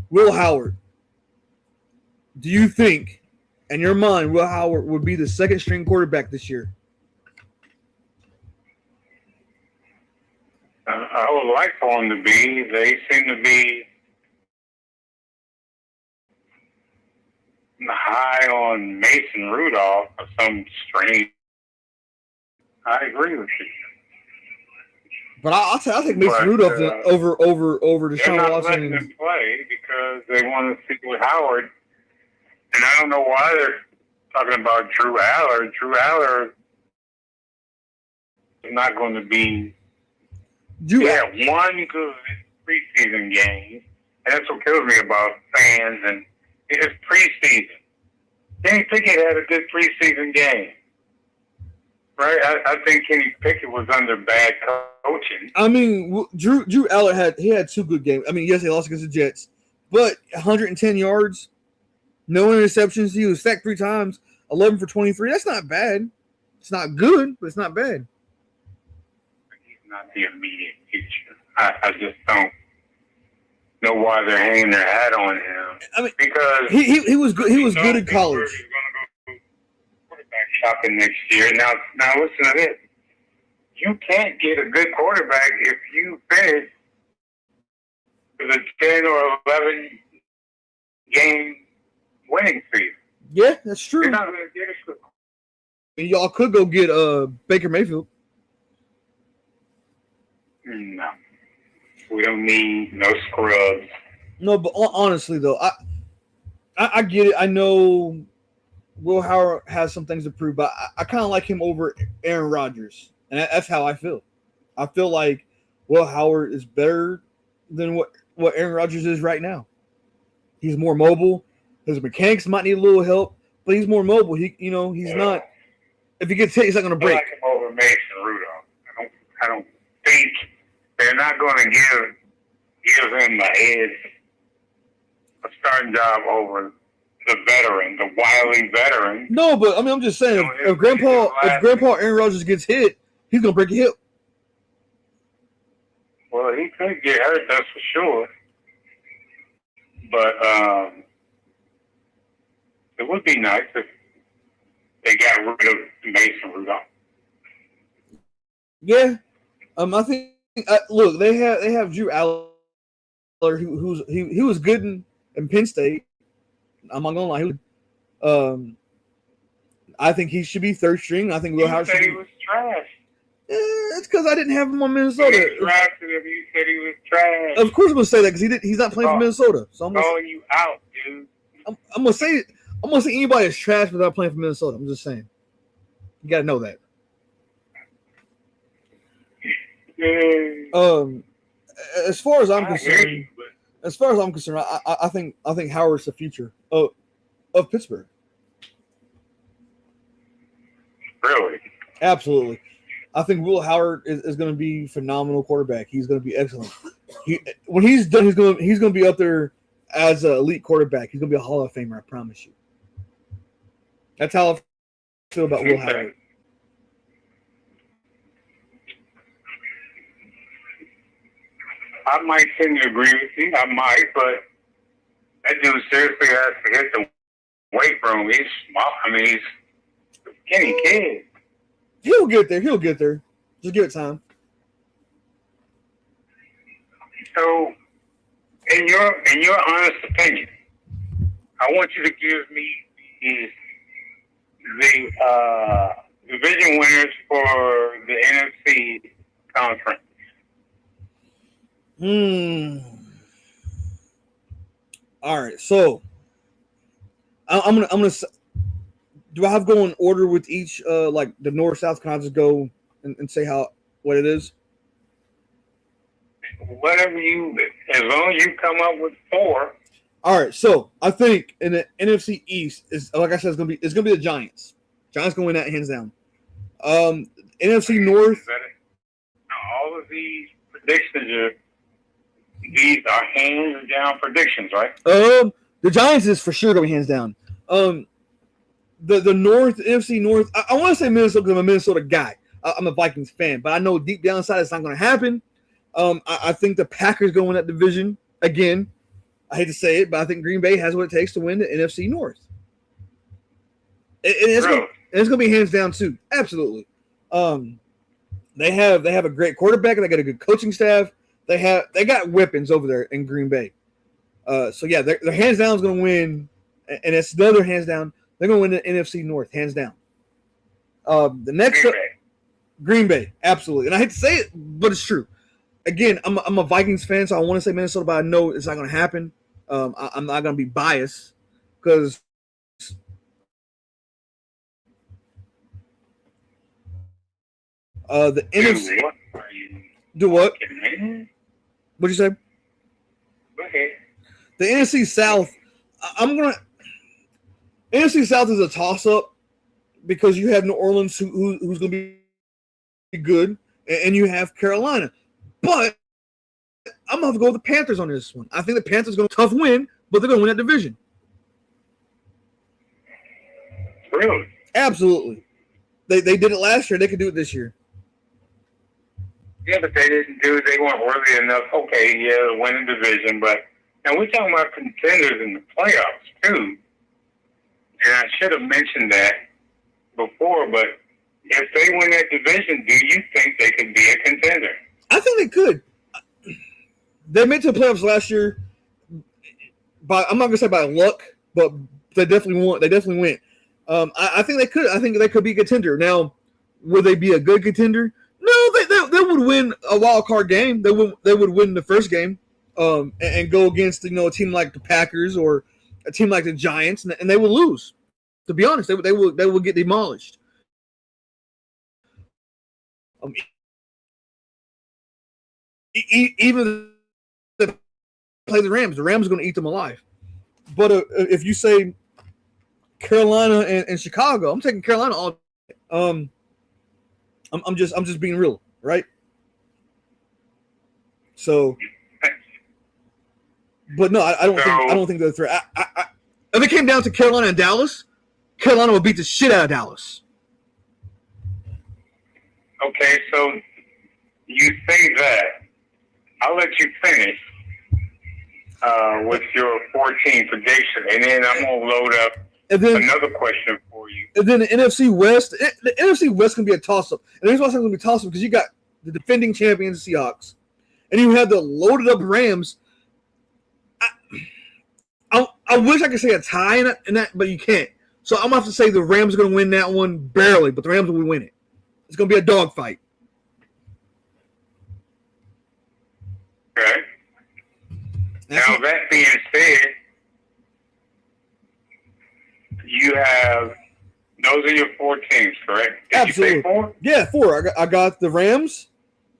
Will Howard, do you think, in your mind, Will Howard would be the second string quarterback this year? I would like for him to be. They seem to be high on Mason Rudolph for some strange. I agree with you. But I think Mason Rudolph over Deshaun Watson. They're not Watson. letting him play because they want to see with Howard. And I don't know why they're talking about Drew Aller. Drew Aller is not going to be. He had one good preseason game, and that's what kills me about fans. And it's preseason. Kenny Pickett had a good preseason game. Right, I think Kenny Pickett was under bad coaching. I mean, Drew Aller had 2 good games. I mean, yes, they lost against the Jets, but 110 yards, no interceptions. He was sacked 3 times, 11 for 23. That's not bad. It's not good, but it's not bad. He's not the immediate future. I just don't know why they're hanging their hat on him. I mean, because he was good. He was good in college. Shopping next year. Now listen to this. You can't get a good quarterback if you finish with a 10 or 11 game winning season. Yeah, that's true. You're not going to get a good. And y'all could go get Baker Mayfield. No, we don't need no scrubs. No, but honestly though, I get it. I know Will Howard has some things to prove, but I kind of like him over Aaron Rodgers, and that's how I feel. I feel like Will Howard is better than what Aaron Rodgers is right now. He's more mobile. His mechanics might need a little help, but he's more mobile. He's not. If he gets hit, he's not going to break. I like him over Mason Rudolph. I don't think they're not going to give him a starting job over the veteran, the wily veteran. No, but I mean, I'm just saying, if Grandpa Aaron Rodgers gets hit, he's gonna break a hip. Well, he could get hurt, that's for sure. But it would be nice if they got rid of Mason Rudolph. Yeah, I think. Look, they have Drew Aller, he was good in Penn State. I'm not gonna lie. I think he should be third string. I think Will Howard should be. He was trash. It's because I didn't have him on Minnesota. You drafted him. You said he was trash. Of course, I'm gonna say that because he's not playing for Minnesota. So I'm calling you out, dude. I'm gonna say anybody is trash without playing for Minnesota. I'm just saying. You gotta know that. As far as I'm concerned, I think Howard's the future of Pittsburgh. Really? Absolutely. I think Will Howard is going to be a phenomenal quarterback. He's going to be excellent. When he's done, he's going to be up there as an elite quarterback. He's going to be a Hall of Famer. I promise you. That's how I feel about Will Howard. I might tend to agree with you. I might, but that dude seriously has to hit the weight room. He's small. I mean, he's a skinny kid. He'll get there. Just give it time. So, in your honest opinion, I want you to give me the division winners for the NFC conference. All right, so I'm gonna. Do I have to go in order with each like the north south? Can I just go and say what it is? Whatever as long as you come up with 4. All right, so I think in the NFC East is, like I said, it's gonna be the Giants. Giants gonna win that hands down. NFC North. All of these predictions these are hands down predictions, right? The Giants is for sure gonna be hands down. The North, NFC North. I want to say Minnesota because I'm a Minnesota guy. I'm a Vikings fan, but I know deep down inside it's not going to happen. I think the Packers go win that division again. I hate to say it, but I think Green Bay has what it takes to win the NFC North. And it's going to be hands down too. Absolutely. They have a great quarterback. They got a good coaching staff. They got weapons over there in Green Bay. So yeah, their hands down is going to win, and it's the other hands down. They're going to win the NFC North, hands down. The next Green Bay, absolutely. And I hate to say it, but it's true. Again, I'm a Vikings fan, so I want to say Minnesota, but I know it's not going to happen. I'm not going to be biased because the NFC. Do what? What'd you say? Okay. The NFC South. NFC South is a toss-up because you have New Orleans who's going to be good, and you have Carolina. But I'm going to go with the Panthers on this one. I think the Panthers are going to tough win, but they're going to win that division. Really? Absolutely. They did it last year. They could do it this year. Yeah, but they didn't do it. They weren't worthy enough. Okay, yeah, to win the division, but now we're talking about contenders in the playoffs, too. And I should have mentioned that before, but if they win that division, do you think they could be a contender? I think they could. They made it to the playoffs last year. I'm not going to say by luck, but they definitely won. They definitely went. I think they could. I think they could be a contender. Now, would they be a good contender? No, they would win a wild card game. They would win the first game, and go against a team like the Packers or a team like the Giants, and they will lose. To be honest, they will get demolished. Even if they play the Rams are going to eat them alive. But if you say Carolina and Chicago, I'm taking Carolina all. I'm just being real, right? So, but no, I don't think they're a threat. If it came down to Carolina and Dallas, Carolina would beat the shit out of Dallas. Okay, so you say that. I'll let you finish with your 14 prediction, and then I'm going to load up another question for you. And then the NFC West, the NFC West can be a toss-up. And the reason why it's going to be a toss-up because you got the defending champions, Seahawks, and you have the loaded-up Rams. I wish I could say a tie in that, but you can't. So I'm going to have to say the Rams are going to win that one barely, but the Rams will win it. It's going to be a dogfight. Okay. Now, that being said, you have those are your 4 teams, correct? Did Absolutely. you say 4? Yeah, 4. I got the Rams,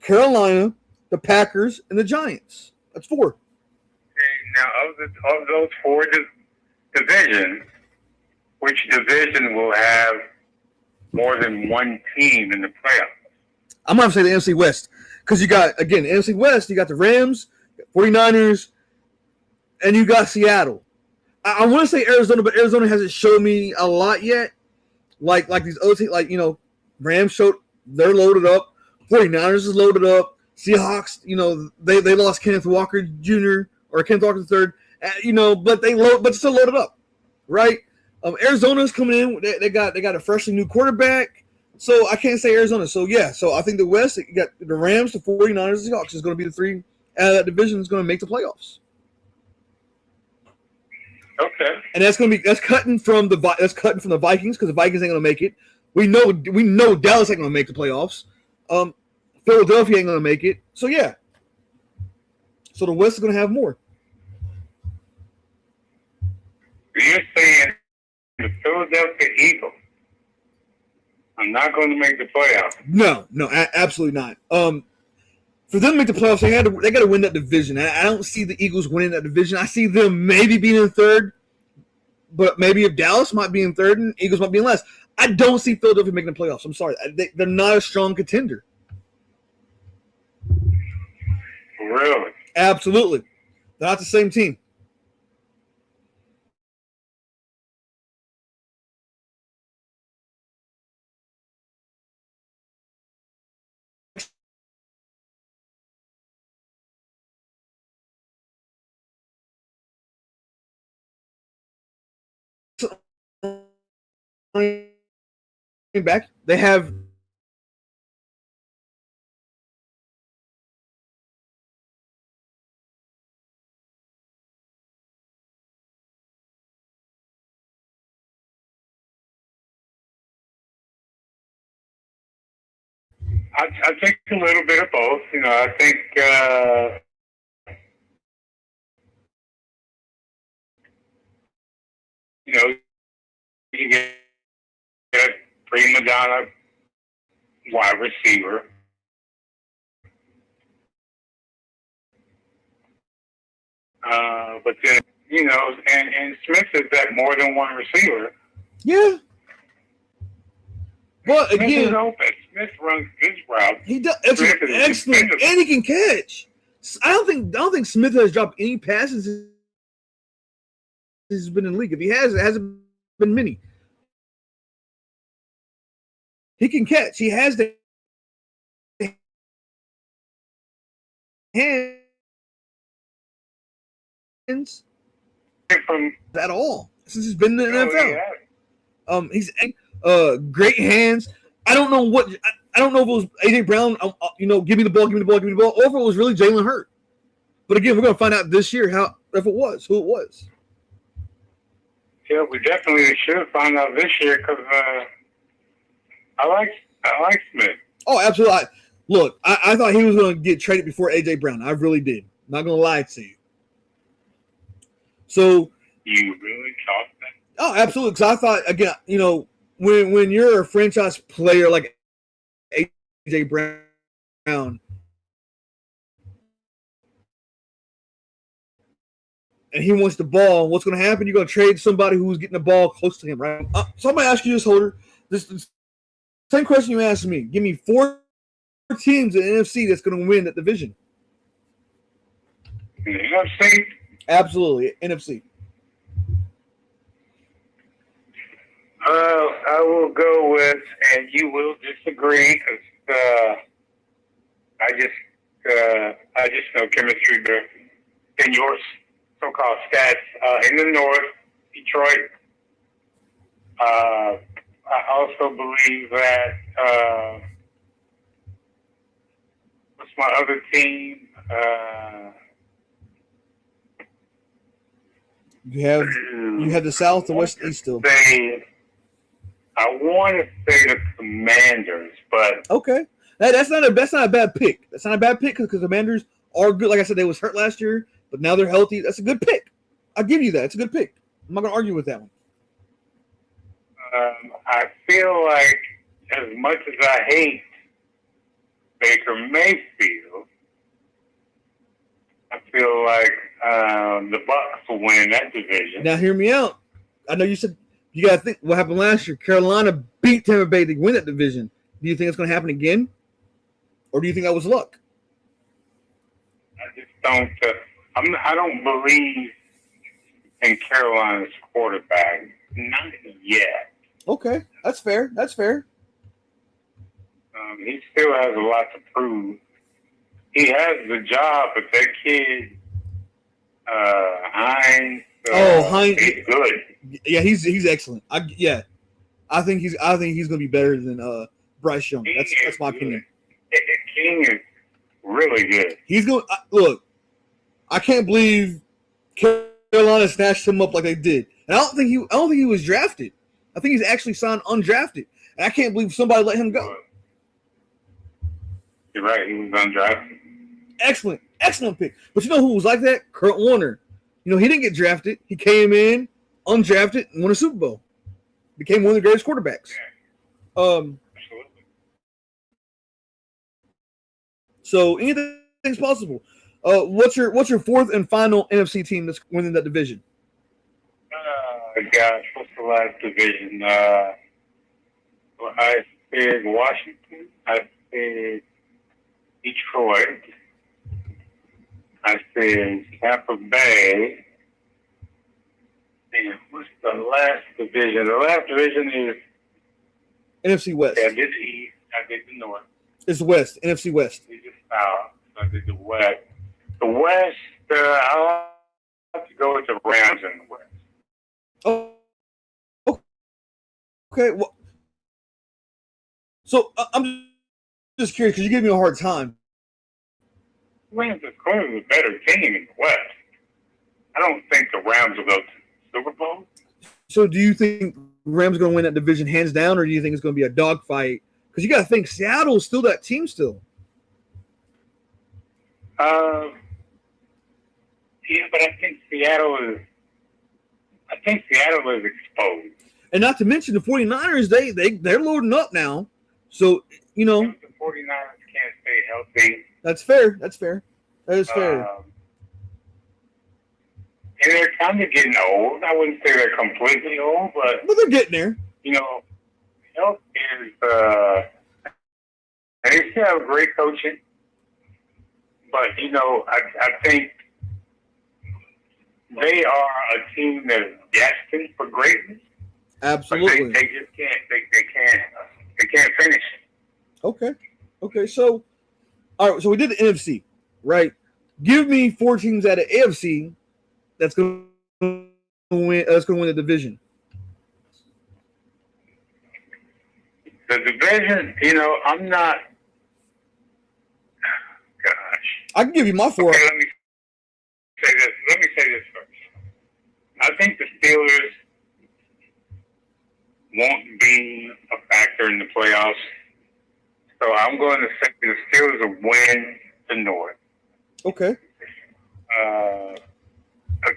Carolina, the Packers, and the Giants. That's 4. Okay. Now, of those 4 divisions, which division will have more than one team in the playoffs? I'm going to say the NFC West because you got, again, the NFC West, you got the Rams, 49ers, and you got Seattle. I want to say Arizona, but Arizona hasn't showed me a lot yet. Like these other teams, like, Rams showed they're loaded up. 49ers is loaded up. Seahawks, they lost Kenneth Walker Jr. or Kenneth Walker III, but but still loaded up, right? Arizona's coming in. They got a freshly new quarterback, so I can't say Arizona. So yeah, so I think the West, you got the Rams, the 49ers, the Seahawks is going to be the 3 out of that division is going to make the playoffs. Okay. And that's cutting from the Vikings because the Vikings ain't gonna make it. We know Dallas ain't gonna make the playoffs. Philadelphia ain't gonna make it. So yeah. So the West is gonna have more. You're saying the Philadelphia Eagles are not going to make the playoffs? No, absolutely not. For them to make the playoffs, they got to win that division. I don't see the Eagles winning that division. I see them maybe being in 3rd, but maybe if Dallas might be in 3rd and Eagles might be in last. I don't see Philadelphia making the playoffs. I'm sorry. They're not a strong contender. Really? Absolutely. They're not the same team. Back, they have I think a little bit of both. I think you get a prima donna wide receiver. But then, and Smith is that more than one receiver. Yeah. Well, Smith again, is open. Smith runs his route. he does excellent, and he can catch. I don't think Smith has dropped any passes he's been in the league. If he has, it hasn't been many. He can catch. He has the hands From at all since he's been in the NFL. He's great hands. I don't know if it was AJ Brown. Give me the ball, or if it was really Jalen Hurts. But again, we're gonna find out this year who it was. Yeah, we definitely should find out this year because I like Smith. Oh, absolutely. Look, I thought he was going to get traded before AJ Brown. I really did. Not going to lie to you. So you really thought that? Oh, absolutely. Because I thought, again, when you're a franchise player like AJ Brown, and he wants the ball, what's going to happen? You're going to trade somebody who's getting the ball close to him, right? So I'm going to ask you this, Holder. This same question you asked me. Give me 4 teams in the NFC that's going to win that division. NFC? Absolutely, NFC. I will go with, and you will disagree because I just know chemistry better than yours so-called stats. In the North, Detroit. I also believe that what's my other team? You have the South, the West, East still. I want to say the Commanders, but okay, that's not a bad pick. That's not a bad pick because the Commanders are good. Like I said, they was hurt last year, but now they're healthy. That's a good pick. I'll give you that. It's a good pick. I'm not gonna argue with that one. I feel like as much as I hate Baker Mayfield, I feel like the Bucs will win that division. Now, hear me out. I know you said you got to think what happened last year. Carolina beat Tampa Bay to win that division. Do you think it's going to happen again, or do you think that was luck? I just don't. I don't believe in Carolina's quarterback. Not yet. Okay, that's fair. That's fair. He still has a lot to prove. He has the job, but that kid, Hines. Hines, he's good. Yeah, he's excellent. I think he's going to be better than Bryce Young. That's my opinion. King is really good. He's going. Look, I can't believe Carolina snatched him up like they did. And I don't think he was drafted. I think he's actually signed undrafted. And I can't believe somebody let him go. You're right. He was undrafted. Excellent pick. But you know who was like that? Kurt Warner. You know, he didn't get drafted. He came in undrafted and won a Super Bowl. Became one of the greatest quarterbacks. Absolutely. So anything's possible. What's your fourth and final NFC team that's winning that division? Gosh, what's the last division? I said Washington. I said Detroit. I said Tampa Bay. And what's the last division? The last division is NFC West. I did the East. I did the North. It's the West. NFC West. I did the South. I did the West. The West, I'll have to go with the Rams in the West. Oh, okay. Well, so I'm just curious because you gave me a hard time. Rams is clearly the better team in the West. I don't think the Rams will go to the Super Bowl. So do you think Rams are going to win that division hands down, or do you think it's going to be a dogfight? Because you got to think Seattle's still that team still. Yeah, but I think Seattle is exposed. And not to mention the 49ers, they're loading up now. So, you know. The 49ers can't stay healthy. That's fair. That is fair. And they're kind of getting old. I wouldn't say they're completely old, but they're getting there. You know, health is and they still have great coaching. But, you know, I think they are a team that is destined for greatness. Absolutely. But they just can't. They can't finish. Okay. So, all right. So we did the NFC, right? Give me 4 teams out of AFC that's going to win. That's going to win the division. The division, you know, I'm not. Gosh. I can give you my 4. Okay, let me say this first. I think the Steelers won't be a factor in the playoffs. So I'm going to say the Steelers will win the North. Okay. I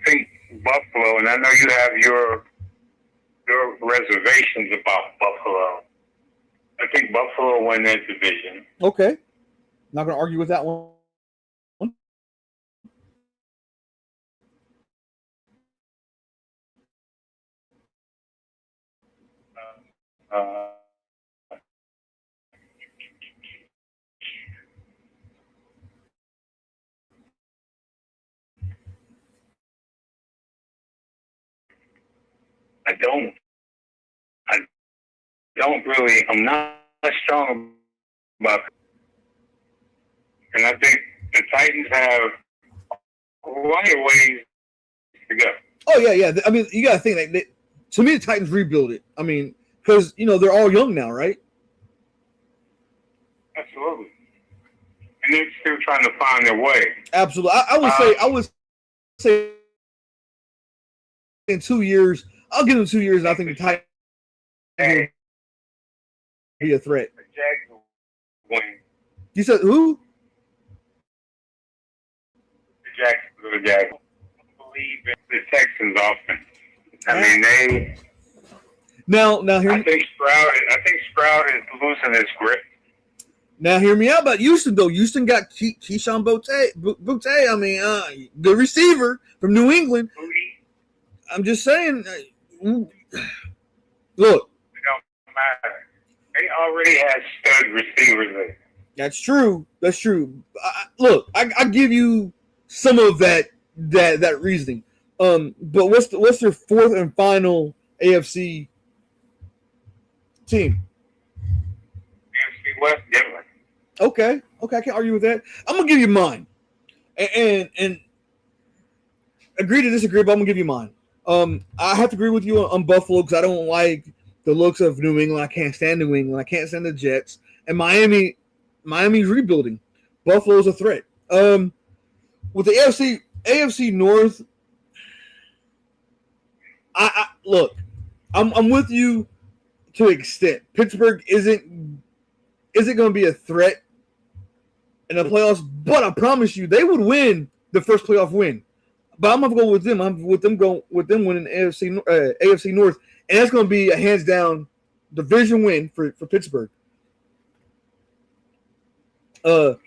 think Buffalo, and I know you have your reservations about Buffalo. I think Buffalo will win that division. Okay. Not going to argue with that one. I don't I'm not strong about it. And I think the Titans have quite a ways to go. Oh yeah. I mean, you got to think to me, the Titans rebuild it. I mean, because they're all young now, right? Absolutely. And they're still trying to find their way. Absolutely. I would say in 2 years, I'll give them 2 years. I think the Titans will be a threat. The Jags will win. You said who? The Jags. I believe in the Texans often. I mean, they. Now hear me. I think Stroud is losing his grip. Now hear me out about Houston though. Houston got Keyshawn Boutte. I mean, good receiver from New England. I'm just saying. Look, it don't matter. They already have stud receivers there. That's true. Look, I give you some of that reasoning. But what's their fourth and final AFC team? AFC West, Denver. Okay, I can't argue with that. I'm gonna give you mine, and agree to disagree, but I'm gonna give you mine. I have to agree with you on Buffalo because I don't like the looks of New England. I can't stand New England. I can't stand the Jets. And Miami's rebuilding. Buffalo's a threat. With the AFC North, I look, I'm with you to an extent. Pittsburgh isn't going to be a threat in the playoffs, but I promise you they would win the first playoff win. But I'm gonna go with them. I'm with them winning the AFC North, and that's going to be a hands down division win for Pittsburgh. Hands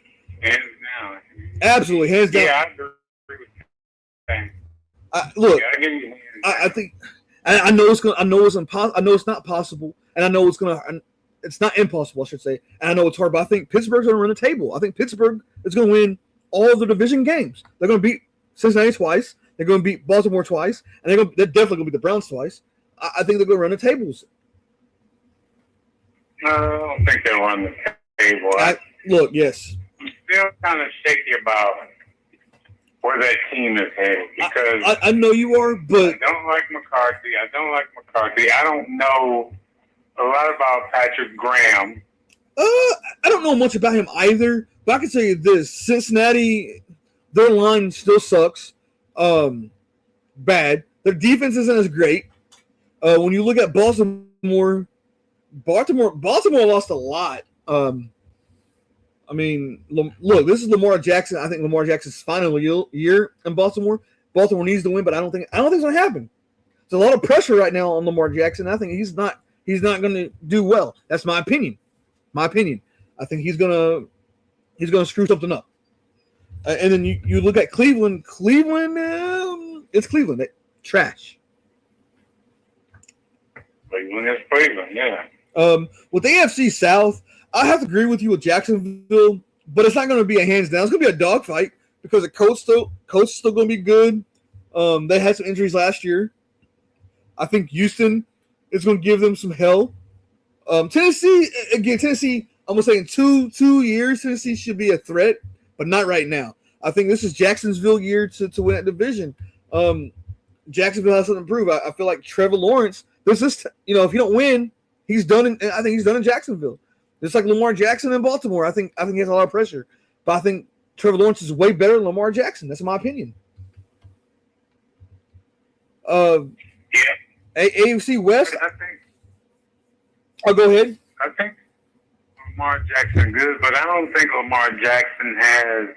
down. Absolutely, hands down. Yeah, I agree with that. Look, Yeah, I think I know it's gonna. I know it's impossible. I know it's not possible, and I know it's gonna. It's not impossible, I should say. And I know it's hard, but I think Pittsburgh's gonna run the table. I think Pittsburgh is gonna win all of the division games. They're gonna beat Cincinnati twice. They're gonna beat Baltimore twice, and they're definitely gonna beat the Browns twice. I think they're gonna run the tables. I don't think they'll run the table. Look, yes. I'm still kind of shaky about where that team is headed because I know you are, but I don't like McCarthy. I don't know a lot about Patrick Graham. I don't know much about him either, but I can tell you this: Cincinnati, their line still sucks. Bad. Their defense isn't as great. When you look at Baltimore lost a lot. I mean, look, this is Lamar Jackson. I think Lamar Jackson's final year in Baltimore. Baltimore needs to win, but I don't think it's going to happen. There's a lot of pressure right now on Lamar Jackson. I think he's not going to do well. That's my opinion. I think he's going to screw something up. And then you look at Cleveland. It's Cleveland. They're trash. Cleveland, yeah. With the AFC South, I have to agree with you with Jacksonville, but it's not going to be a hands down. It's going to be a dogfight because the coach still going to be good. They had some injuries last year. I think Houston is going to give them some hell. Tennessee, I'm going to say in two years, Tennessee should be a threat, but not right now. I think this is Jacksonville year to win that division. Jacksonville has something to prove. I feel like Trevor Lawrence, if you don't win, he's done. I think he's done in Jacksonville. Just like Lamar Jackson in Baltimore. I think he has a lot of pressure. But I think Trevor Lawrence is way better than Lamar Jackson. That's my opinion. AFC West. I think. Oh, go ahead. I think Lamar Jackson good, but I don't think Lamar Jackson has.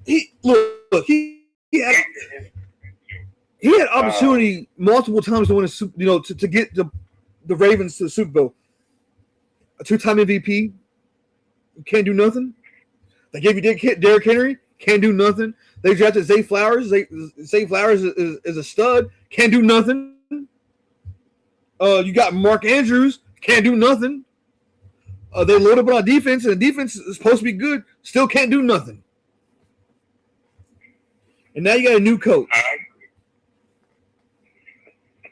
He had opportunity multiple times to win a Super, to get the Ravens to the Super Bowl. A 2-time MVP, can't do nothing. They gave you Derrick Henry, can't do nothing. They drafted Zay Flowers. Zay Flowers is a stud, can't do nothing. You got Mark Andrews, can't do nothing. They loaded up on defense, and the defense is supposed to be good, still can't do nothing. And now you got a new coach.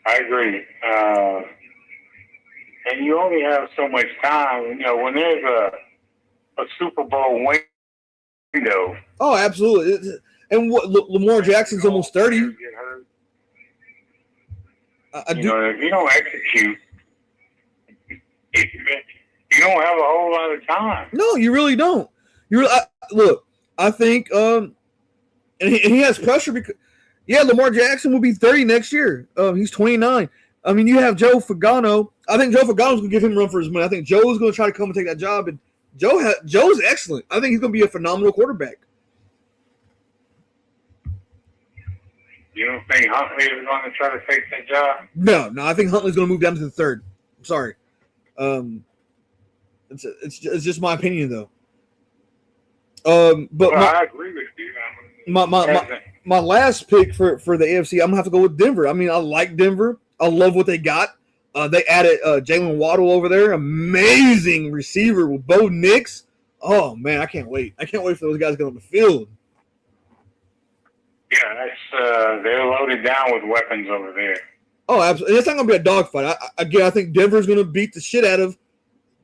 I agree. and you only have so much time. You know, when there's a Super Bowl window. Oh, absolutely. And what Lamar Jackson's almost 30. You know, if you don't execute, you don't have a whole lot of time. No, you really don't. Look, I think, and he has pressure because, yeah, Lamar Jackson will be 30 next year. He's 29. I mean, you have Joe Fagano. I think Joe Fagano's going to give him a run for his money. I think Joe's going to try to come and take that job, and Joe's excellent. I think he's going to be a phenomenal quarterback. You don't think Huntley is going to try to take that job? No. I think Huntley's going to move down to the third. I'm sorry. It's just my opinion, though. But I agree with you. My last pick for the AFC, I'm going to have to go with Denver. I mean, I like Denver. I love what they got. They added Jalen Waddle over there. Amazing receiver with Bo Nix. Oh, man, I can't wait. I can't wait for those guys to get on the field. Yeah, they're loaded down with weapons over there. Oh, absolutely. It's not going to be a dogfight. I think Denver's going to beat the shit out of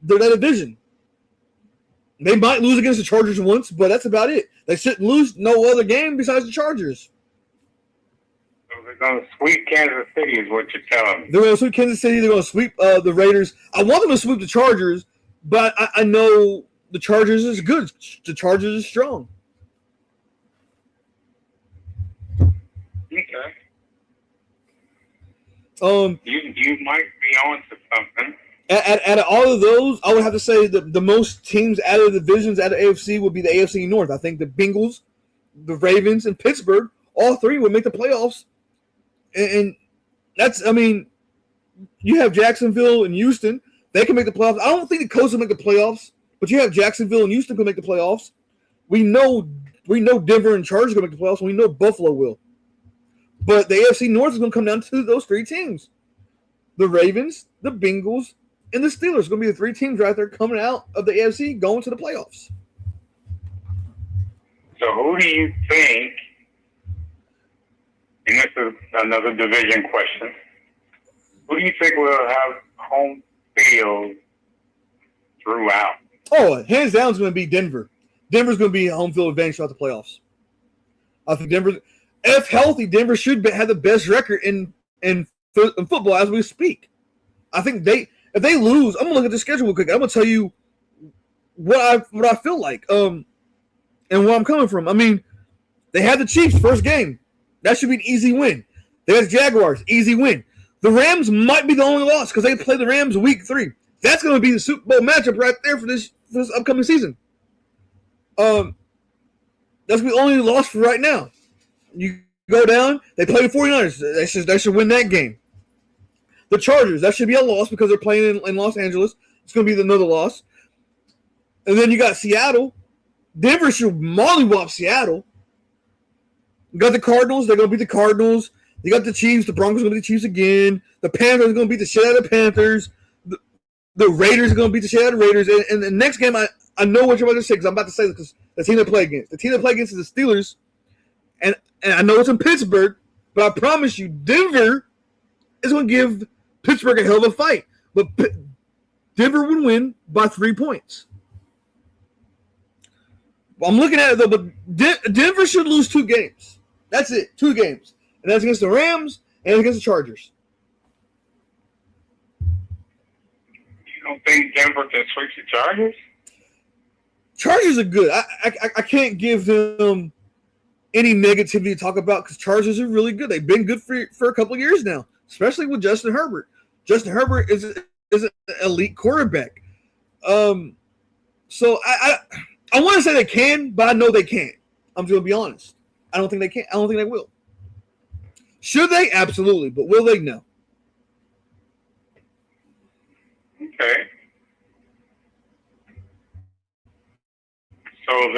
that division. They might lose against the Chargers once, but that's about it. They shouldn't lose no other game besides the Chargers. So they're going to sweep Kansas City is what you're telling me. They're going to sweep Kansas City. They're going to sweep the Raiders. I want them to sweep the Chargers, but I know the Chargers is good. The Chargers is strong. Okay. You might be on to something. Out of all of those, I would have to say the most teams out of the divisions out of AFC would be the AFC North. I think the Bengals, the Ravens, and Pittsburgh, all three would make the playoffs. And that's, I mean, you have Jacksonville and Houston. They can make the playoffs. I don't think the Colts will make the playoffs, but you have Jacksonville and Houston can make the playoffs. We know Denver and Chargers are going to make the playoffs, and we know Buffalo will. But the AFC North is going to come down to those three teams. The Ravens, the Bengals, and the Steelers are going to be the three teams right there coming out of the AFC going to the playoffs. So who do you think, and this is another division question, who do you think will have home field throughout? Oh, hands down is going to be Denver. Denver's going to be home field advantage throughout the playoffs. I think Denver, if healthy, Denver should have the best record in football as we speak. I think if they lose, I'm gonna look at the schedule real quick. I'm gonna tell you what I feel like, and where I'm coming from. I mean, they had the Chiefs first game. That should be an easy win. They had the Jaguars, easy win. The Rams might be the only loss because they play the Rams week 3. That's gonna be the Super Bowl matchup right there for this upcoming season. That's gonna be the only loss for right now. You go down, they play the 49ers. They should win that game. The Chargers, that should be a loss because they're playing in Los Angeles. It's going to be another loss. And then you got Seattle. Denver should mollywop Seattle. You got the Cardinals. They're going to beat the Cardinals. You got the Chiefs. The Broncos are going to beat the Chiefs again. The Panthers are going to beat the shit out of the Panthers. The Raiders are going to beat the shit out of the Raiders. And the next game, I know what you're about to say because I'm about to say this because the team they play against. The team they play against is the Steelers. And I know it's in Pittsburgh, but I promise you, Denver is going to give Pittsburgh a hell of a fight. But Denver would win by 3 points. Well, I'm looking at it, though, but Denver should lose 2 games. That's it, 2 games. And that's against the Rams and against the Chargers. You don't think Denver can sweep the Chargers? Chargers are good. I can't give them any negativity to talk about because Chargers are really good. They've been good for a couple of years now, especially with Justin Herbert. Justin Herbert is an elite quarterback. So I want to say they can, but I know they can't. I'm just going to be honest. I don't think they can. I don't think they will. Should they? Absolutely. But will they? No. Okay. So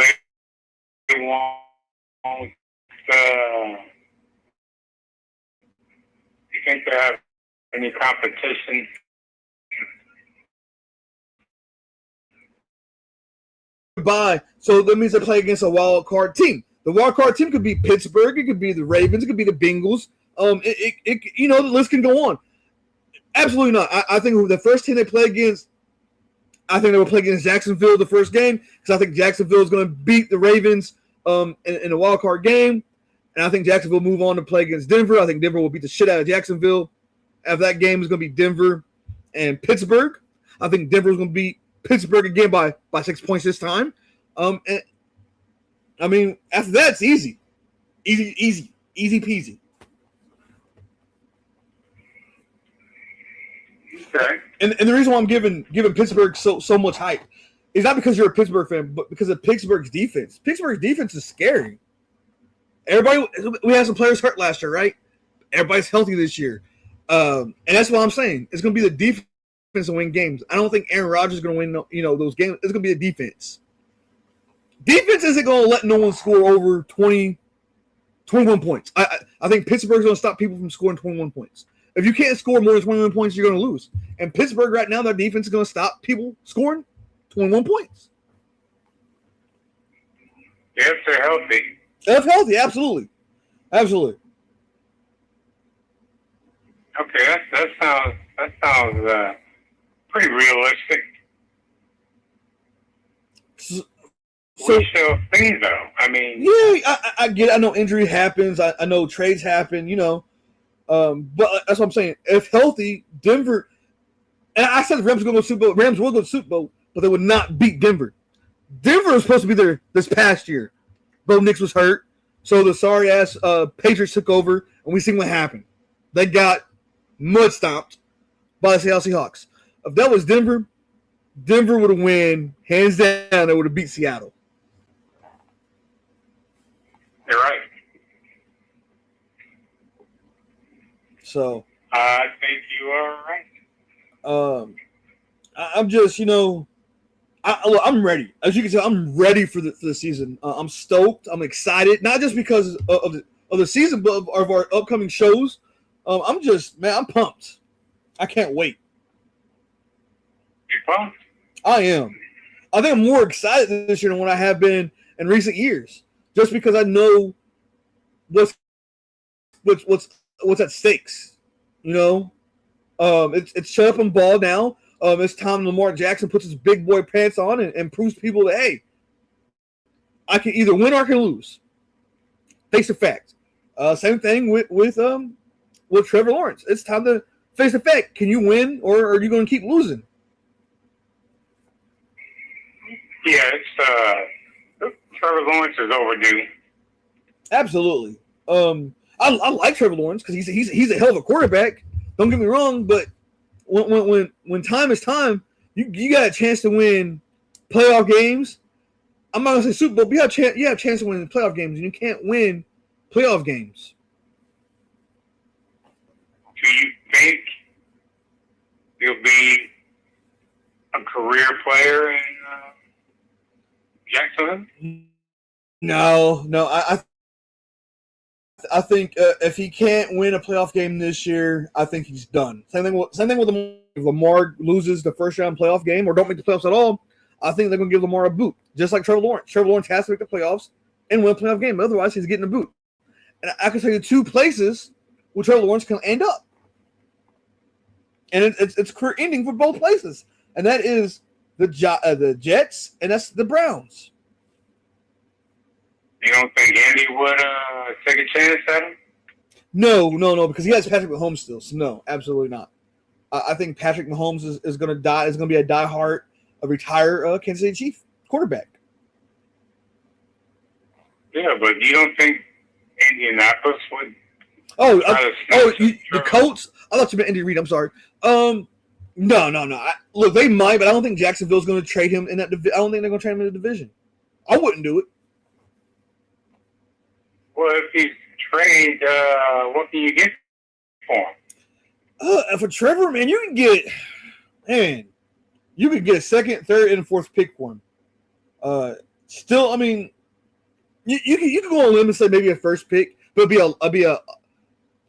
they want you think they have any competition? Bye. So that means they play against a wild card team. The wild card team could be Pittsburgh. It could be the Ravens. It could be the Bengals. The list can go on. Absolutely not. I think the first team they play against, I think they will play against Jacksonville the first game because I think Jacksonville is going to beat the Ravens in a wild card game, and I think Jacksonville will move on to play against Denver. I think Denver will beat the shit out of Jacksonville. After that game is going to be Denver and Pittsburgh. I think Denver is going to beat Pittsburgh again by 6 points this time. And I mean, after that, it's easy peasy. Okay. And the reason why I'm giving Pittsburgh so much hype is not because you're a Pittsburgh fan, but because of Pittsburgh's defense. Pittsburgh's defense is scary. We had some players hurt last year, right? Everybody's healthy this year. And that's what I'm saying. It's going to be the defense to win games. I don't think Aaron Rodgers is going to win those games. It's going to be the defense. Defense isn't going to let no one score over 21 points. I think Pittsburgh's going to stop people from scoring 21 points. If you can't score more than 21 points, you're going to lose. And Pittsburgh right now, their defense is going to stop people scoring 21 points. If they're healthy. If healthy, absolutely. Absolutely. Okay, that sounds pretty realistic. So we shall see, though. I mean, yeah, I get it. I know injury happens. I know trades happen. But that's what I'm saying. If healthy, Denver, and I said the Rams will go to the Super Bowl. Rams will go to the Super Bowl, but they would not beat Denver. Denver was supposed to be there this past year. Bo Nix was hurt, so the sorry ass Patriots took over, and we seen what happened. They got mud stomped by the Seattle Seahawks. If that was Denver, Denver would have won hands down. They would have beat Seattle. You're right. So I think you are right. I'm just, I'm ready. As you can tell, I'm ready for the season. I'm stoked. I'm excited, not just because of the season, but of our upcoming shows. I'm pumped. I can't wait. You pumped? I am. I think I'm more excited this year than what I have been in recent years, just because I know what's at stakes. It's shut up and ball now. It's time Lamar Jackson puts his big boy pants on and proves people that, hey, I can either win or I can lose. Face the fact. Same thing with Trevor Lawrence. It's time to face the fact. Can you win or are you going to keep losing? Yeah, Trevor Lawrence is overdue. Absolutely. I like Trevor Lawrence because he's a hell of a quarterback. Don't get me wrong, but when time is time, you got a chance to win playoff games. I'm not gonna say Super Bowl, but you have a chance to win playoff games, and you can't win playoff games. Do you think he'll be a career player in Jacksonville? No. I think if he can't win a playoff game this year, I think he's done. Same thing with Lamar. If Lamar loses the first round playoff game or don't make the playoffs at all, I think they're going to give Lamar a boot, just like Trevor Lawrence. Trevor Lawrence has to make the playoffs and win a playoff game. Otherwise, he's getting a boot. And I can tell you two places where Trevor Lawrence can end up. And it's career ending for both places. And that is the Jets and that's the Browns. You don't think Andy would take a chance at him? No, because he has Patrick Mahomes still. So no, absolutely not. I think Patrick Mahomes is going to die. Is going to be a diehard, retire Kansas City Chief quarterback. Yeah, but you don't think Indianapolis would? The Colts. I thought you meant Andy Reid. I'm sorry. No. Look, they might, but I don't think Jacksonville's going to trade him in that. I don't think they're going to trade him in the division. I wouldn't do it. Well, if he's traded, what can you get for him? For Trevor, man, you could get a second, third, and fourth pick for him. Still, I mean, you can go on a limb and say maybe a first pick, but it'd be a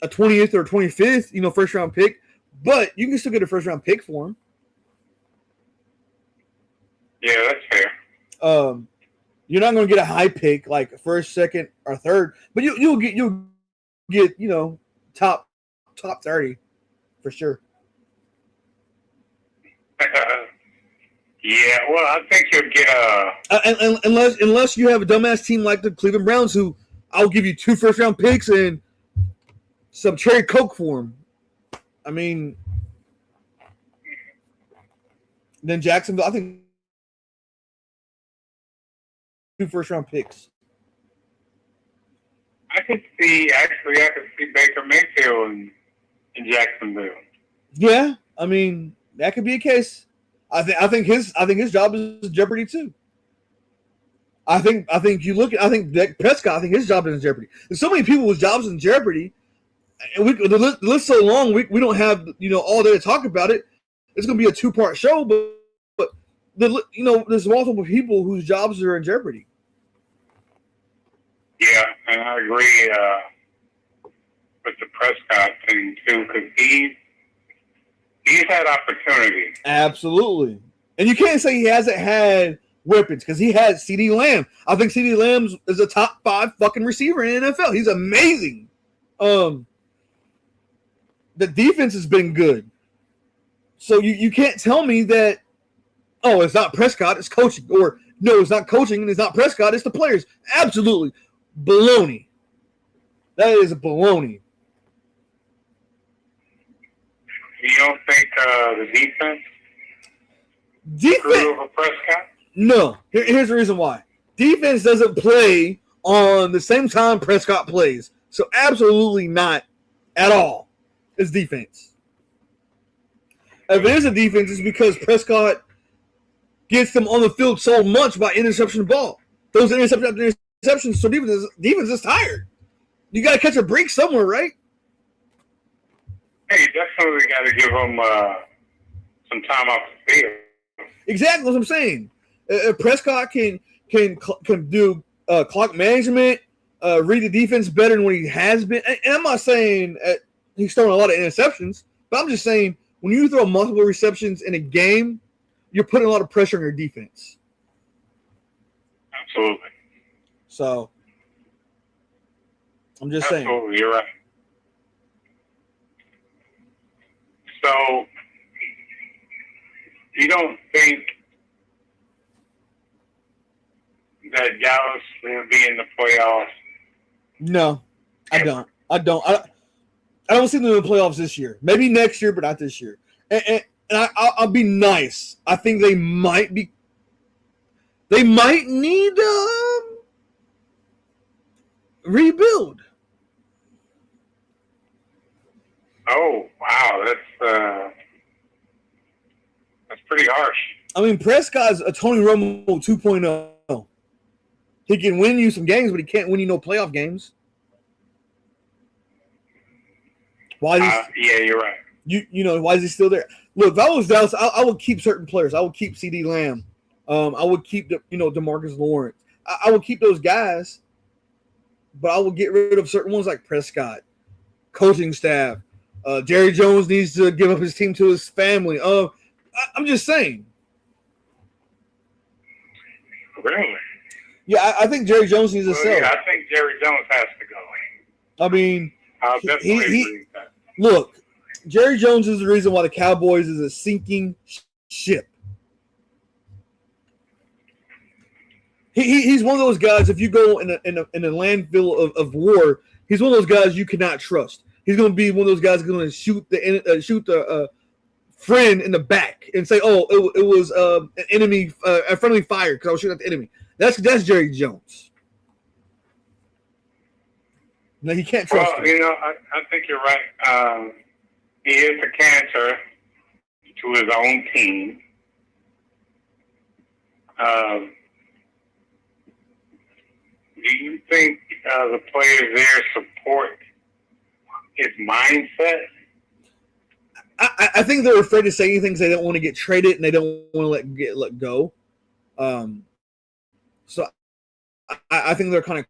20th or 25th, first round pick. But you can still get a first round pick for him. Yeah, that's fair. You're not going to get a high pick like first, second, or third, but you'll get top 30 for sure. Yeah, well, I think you'll get unless you have a dumbass team like the Cleveland Browns, who I'll give you 2 first-round picks and some cherry Coke for him. I mean, then Jacksonville, I think 2 first-round picks. I could see Baker Mayfield in Jacksonville. Yeah, I mean, that could be a case. I think his job is in jeopardy too. I think Dak Prescott, I think his job is in jeopardy. There's so many people whose jobs in jeopardy, and the list so long, we don't have all day to talk about it. It's going to be a 2-part show, but there's multiple people whose jobs are in jeopardy. Yeah, and I agree with the Prescott thing too, because he's had opportunities. Absolutely, and you can't say he hasn't had weapons, because he had CeeDee Lamb. I think CeeDee Lamb is a top 5 fucking receiver in the NFL. He's amazing. The defense has been good. So you can't tell me that, oh, it's not Prescott, it's coaching. Or, no, it's not coaching and it's not Prescott, it's the players. Absolutely. Baloney. That is baloney. You don't think the defense screwed over Prescott? No. Here's the reason why. Defense doesn't play on the same time Prescott plays. So absolutely not at all. It's defense. If it is a defense, it's because Prescott gets them on the field so much by interception ball. Those interceptions, so defense is tired. You got to catch a break somewhere, right? Hey, definitely got to give them some time off the field. Exactly what I'm saying. If Prescott can do clock management, read the defense better than what he has been. And I'm not saying he's throwing a lot of interceptions, but I'm just saying when you throw multiple receptions in a game, you're putting a lot of pressure on your defense. Absolutely. So I'm just saying. Absolutely, you're right. So you don't think that Dallas will be in the playoffs? No, I don't. I don't see them in the playoffs this year. Maybe next year, but not this year. And I'll be nice. I think they might be. They might need rebuild. Oh wow, that's pretty harsh. I mean, Prescott's a Tony Romo 2.0. He can win you some games, but he can't win you no playoff games. Why? Yeah, you're right. Why is he still there? Look, if I was Dallas, I would keep certain players. I would keep CeeDee Lamb. I would keep DeMarcus Lawrence. I would keep those guys, but I would get rid of certain ones like Prescott, coaching staff. Jerry Jones needs to give up his team to his family. I'm just saying. Really? Yeah, I think Jerry Jones needs to sell. Yeah, I think Jerry Jones has to go. I mean, I'll definitely agree with that. Look, Jerry Jones is the reason why the Cowboys is a sinking ship. He's one of those guys. If you go in a landfill of war, he's one of those guys you cannot trust. He's going to be one of those guys going to shoot the friend in the back and say, "Oh, it was an enemy, a friendly fire," because I was shooting at the enemy. That's Jerry Jones. No, he can't trust him. I think you're right. He is a cancer to his own team. Do you think the players there support his mindset? I think they're afraid to say anything because they don't want to get traded and they don't want to let go. So I think they're kind of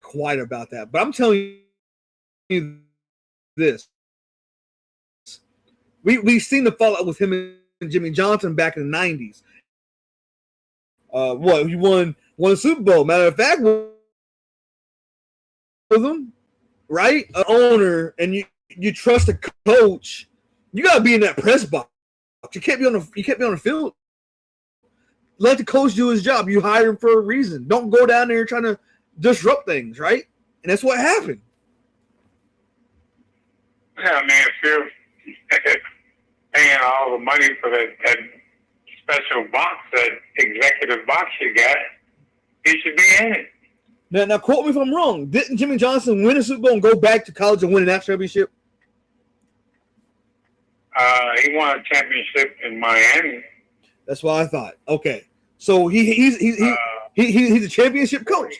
quiet about that. But I'm telling you this. We've seen the fallout with him and Jimmy Johnson back in the 90s. He won a Super Bowl. Matter of fact, with him, right? An owner, and you trust a coach, you got to be in that press box. You can't be on the field. Let the coach do his job. You hire him for a reason. Don't go down there trying to disrupt things, right? And that's what happened. Yeah, I mean, if you're paying all the money for that special box, that executive box you got, you should be in it. Now, quote me if I'm wrong. Didn't Jimmy Johnson win a Super Bowl and go back to college and win a national championship? He won a championship in Miami. That's what I thought. Okay, so he's a championship coach.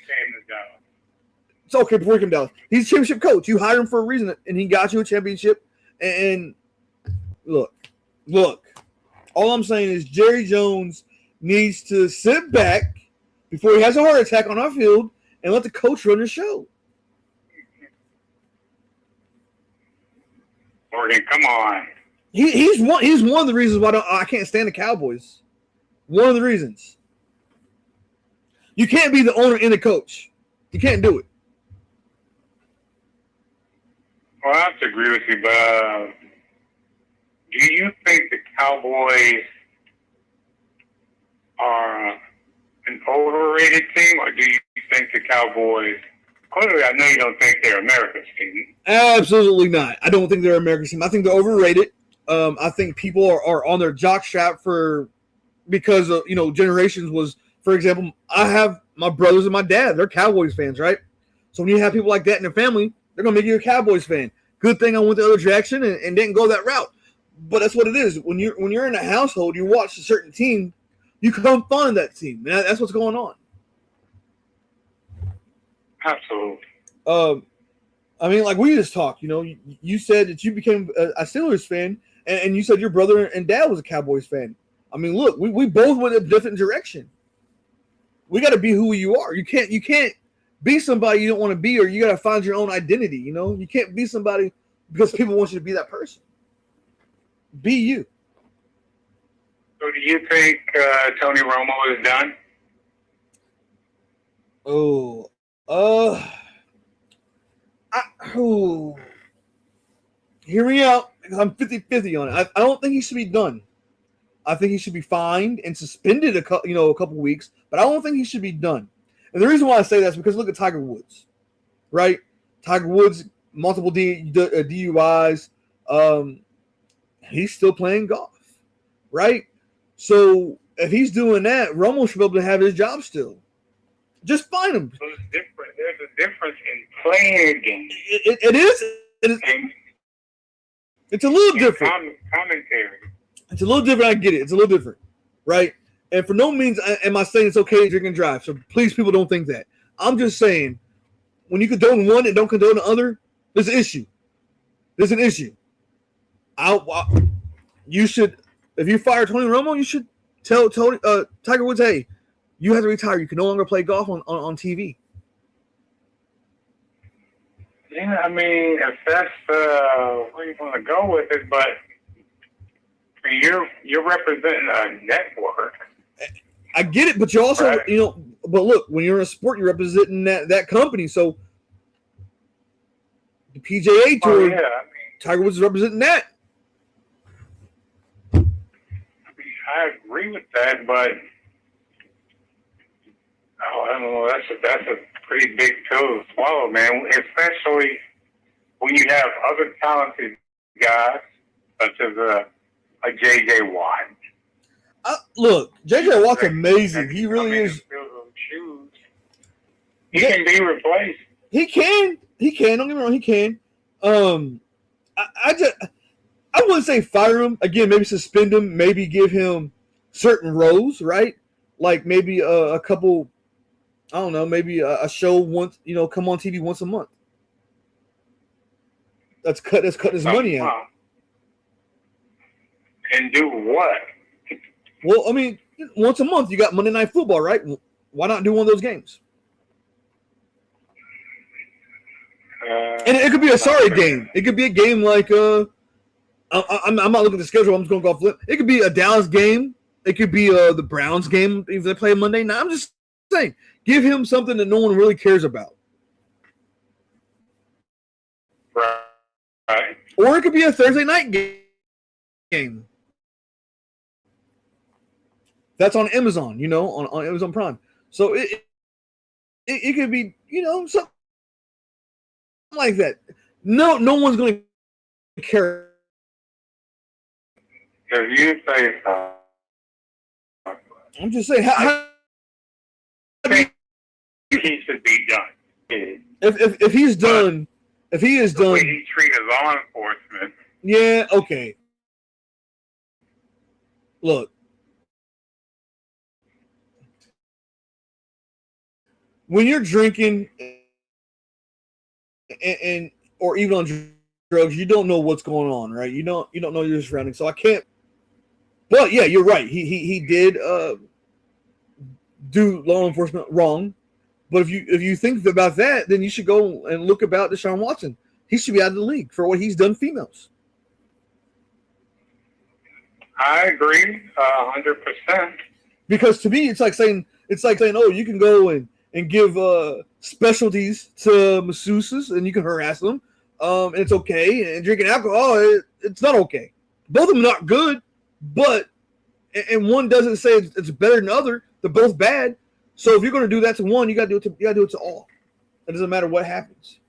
It's okay before he came down. He's a championship coach. You hired him for a reason, and he got you a championship. And look. All I'm saying is Jerry Jones needs to sit back before he has a heart attack on our field and let the coach run the show. Morgan, come on. He's one of the reasons why I can't stand the Cowboys. One of the reasons. You can't be the owner and the coach. You can't do it. Well, I have to agree with you, but do you think the Cowboys are an overrated team, or do you think the Cowboys? Clearly, I know you don't think they're America's team. Absolutely not. I don't think they're America's team. I think they're overrated. I think people are on their jockstrap because of generations was. For example, I have my brothers and my dad. They're Cowboys fans, right? So when you have people like that in their family, they're gonna make you a Cowboys fan. Good thing I went the other direction and didn't go that route. But that's what it is. When you're in a household, you watch a certain team, you become fond of that team. And that's what's going on. Absolutely. I mean, like we just talked. You said that you became a Steelers fan, and you said your brother and dad was a Cowboys fan. I mean, look, we both went a different direction. We got to be who you are. You can't be somebody you don't want to be, or you got to find your own identity. You can't be somebody because people want you to be that person. Be you. So do you think Tony Romo is done? Hear me out, because I'm 50-50 on it. I don't think he should be done. I think he should be fined and suspended a couple weeks, but I don't think he should be done. And the reason why I say that is because look at Tiger Woods, right? Tiger Woods, multiple DUIs. He's still playing golf, right? So if he's doing that, Romo should be able to have his job still. Just fine him. So there's a difference in playing a game. It is. It's a little different. Commentary. It's a little different. I get it. It's a little different, right? And for no means am I saying it's okay to drink and drive. So please, people, don't think that. I'm just saying when you condone one and don't condone the other, there's an issue. There's an issue. You should, if you fire Tony Romo, you should tell Tiger Woods, hey, you have to retire. You can no longer play golf on TV. Yeah, I mean, if that's where you want to go with it, but you're representing a network. I get it, but you also, right. But look, when you're in a sport, you're representing that company. So the PGA Tour, Tiger Woods is representing that. I agree with that, but I don't know. That's a pretty big pill to swallow, man. Especially when you have other talented guys such as a J.J. Watt. Look, J.J. Watt's amazing. He really is. He can be replaced. He can. Don't get me wrong. He can. I wouldn't say fire him. Again, maybe suspend him. Maybe give him certain roles, right? Like maybe a couple. I don't know. Maybe a show once. Come on TV once a month. Let's cut his money out. And do what? Well, I mean, once a month you got Monday Night Football, right? Why not do one of those games? And it could be a sorry game. It could be a game like I'm not looking at the schedule. I'm just going to go off flip. It could be a Dallas game. It could be the Browns game if they play Monday night. I'm just saying, give him something that no one really cares about. Right. Or it could be a Thursday night game. That's on Amazon, on Amazon Prime. So it could be, something like that. No one's going to care. If you say so. I'm just saying, how he should be done. if he's done, if he is the done, way he treated law enforcement. yeah, okay. Look, when you're drinking and or even on drugs, you don't know what's going on, right? You don't know your surroundings. So I can't. But yeah, you're right. He did do law enforcement wrong. But if you think about that, then you should go and look about Deshaun Watson. He should be out of the league for what he's done females. I agree, 100%. Because to me, it's like saying, oh, you can go and give specialties to masseuses and you can harass them, and it's okay. And drinking alcohol, it's not okay. Both of them not good, but and one doesn't say it's better than the other. They're both bad. So if you're going to do that to one, you got to do it to all. It doesn't matter what happens.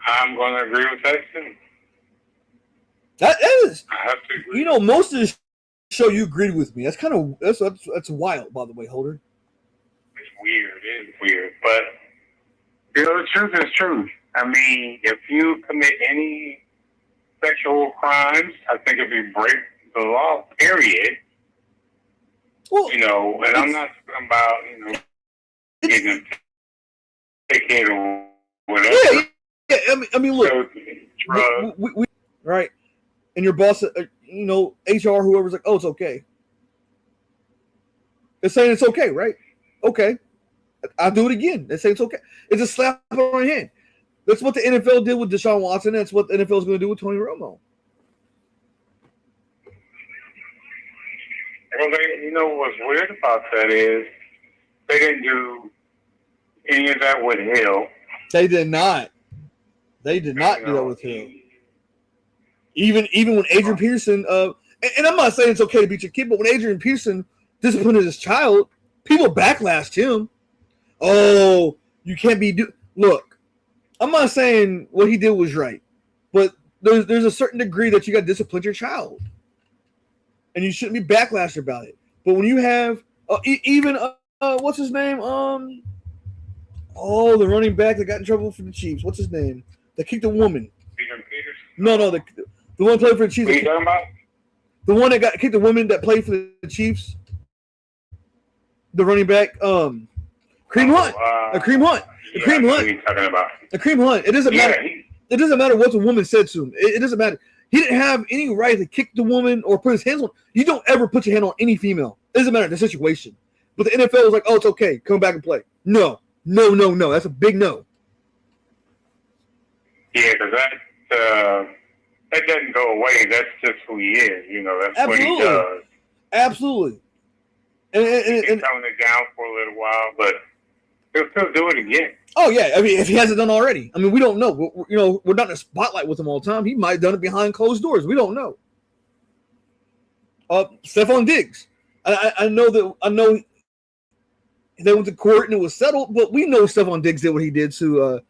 I'm going to agree with that too. That is. I have to agree. Most of this show you agreed with me. That's kind of that's wild, by the way, Holder. It's weird. It is weird, but the truth is truth. I mean, if you commit any sexual crimes, I think if you break the law, period. Well, and I'm not talking about getting a ticket or whatever. Yeah. I mean, look, drugs. we right, and your boss, HR, whoever's like, oh, it's okay. They're saying it's okay, right? Okay, I'll do it again. They say it's okay. It's a slap on the hand. That's what the NFL did with Deshaun Watson. That's what the NFL is going to do with Tony Romo. Well, what's weird about that is they didn't do any of that with Hill. They did not. They did not do that with Hill. Even when Adrian Peterson, and I'm not saying it's okay to beat your kid, but when Adrian Peterson disciplined his child, people backlashed him. Oh, you can't be Look, I'm not saying what he did was right, but there's a certain degree that you got to discipline your child, and you shouldn't be backlash about it. But when you have even what's his name? The running back that got in trouble for the Chiefs. What's his name? That kicked a woman. Adrian Peterson. No, the one played for the Chiefs. What are you talking about? The one that got kicked the woman that played for the Chiefs. The running back, Kareem Hunt. Kareem Hunt. Kareem Hunt. What are you talking about? Kareem Hunt. It doesn't matter. It doesn't matter what the woman said to him. It doesn't matter. He didn't have any right to kick the woman or put his hands on. You don't ever put your hand on any female. It doesn't matter the situation. But the NFL was like, oh, it's okay. Come back and play. No. That's a big no. Yeah, because that doesn't go away. That's just who he is. That's Absolutely. what he does. Absolutely. He's toning it down for a little while, but he'll still do it again. Oh, yeah. I mean, if he hasn't done already. I mean, we don't know. We're not in a spotlight with him all the time. He might have done it behind closed doors. We don't know. Stephon Diggs. I know they went to court and it was settled, but we know Stephon Diggs did what he did to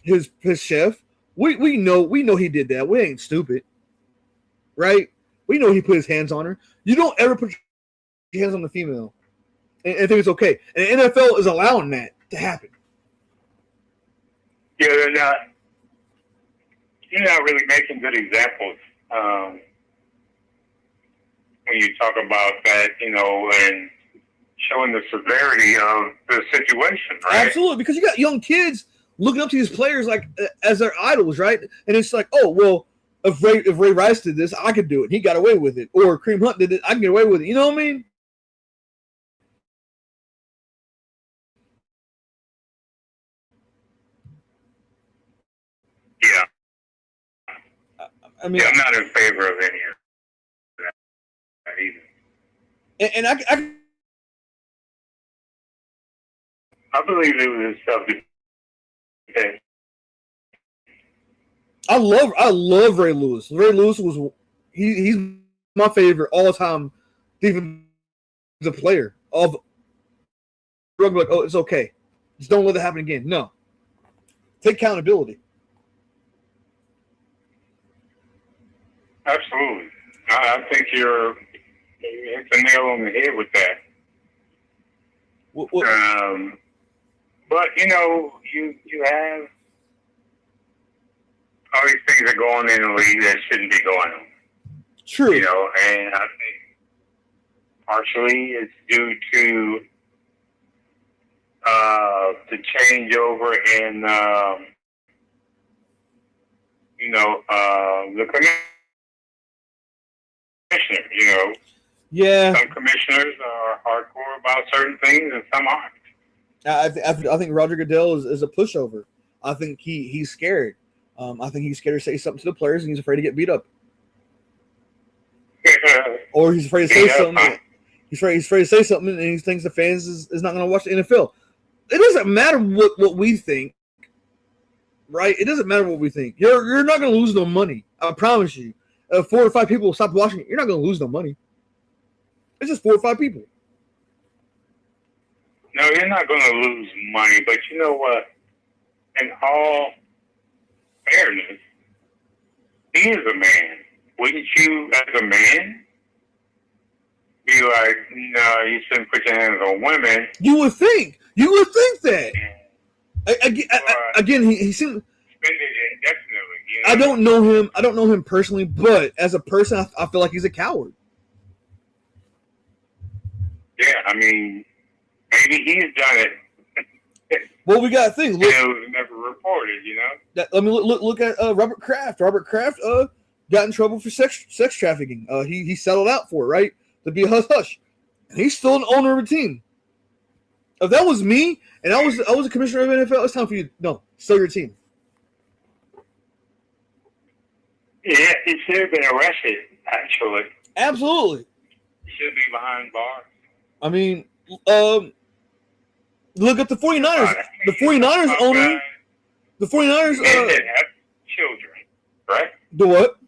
his chef. We know he did that. We ain't stupid, right? We know he put his hands on her. You don't ever put your hands on the female and think it's okay. And the NFL is allowing that to happen. Yeah, they're not. You're not really making good examples when you talk about that, and showing the severity of the situation, right? Absolutely, because you got young kids looking up to these players like as their idols, right? And it's like, oh, well, if Ray Rice did this, I could do it. He got away with it. Or Kareem Hunt did it, I can get away with it. You know what I mean? Yeah. I mean, I'm not in favor of any of that either. And I believe it was self-defense. I love Ray Lewis. Ray Lewis was he's my favorite all-time defensive player of rugby. Like, oh, it's okay. Just don't let it happen again. No. Take accountability. Absolutely. I think you're hit the nail on the head with that. But you have all these things that go on in the league that shouldn't be going on. True. And I think partially it's due to the changeover in the commissioner. Yeah. Some commissioners are hardcore about certain things, and some aren't. I think Roger Goodell is a pushover. I think he's scared. I think he's scared to say something to the players, and he's afraid to get beat up. Or he's afraid to say something. He's afraid to say something, and he thinks the fans is not going to watch the NFL. It doesn't matter what we think, right? It doesn't matter what we think. You're not going to lose no money. I promise you. 4 or 5 people stop watching it. You're not going to lose no money. It's just 4 or 5 people. No, you're not going to lose money, but you know what? In all fairness, he is a man. Wouldn't you, as a man, be like, no, you shouldn't put your hands on women? You would think that. Again, he seemed. Indefinitely. I don't know him. I don't know him personally, but as a person, I feel like he's a coward. Yeah, I mean, maybe he's done it. Well, we got to think. Look, never reported. Let me look at Robert Kraft. Robert Kraft got in trouble for sex trafficking. He settled out for it, right? To be a hush. And he's still an owner of a team. If that was me and I was a commissioner of NFL, it's time for you to sell your team. Yeah, he should have been arrested, actually. Absolutely. He should be behind bars. I mean, look at the 49ers. The 49ers owner. The 49ers. They didn't have children, right? The what?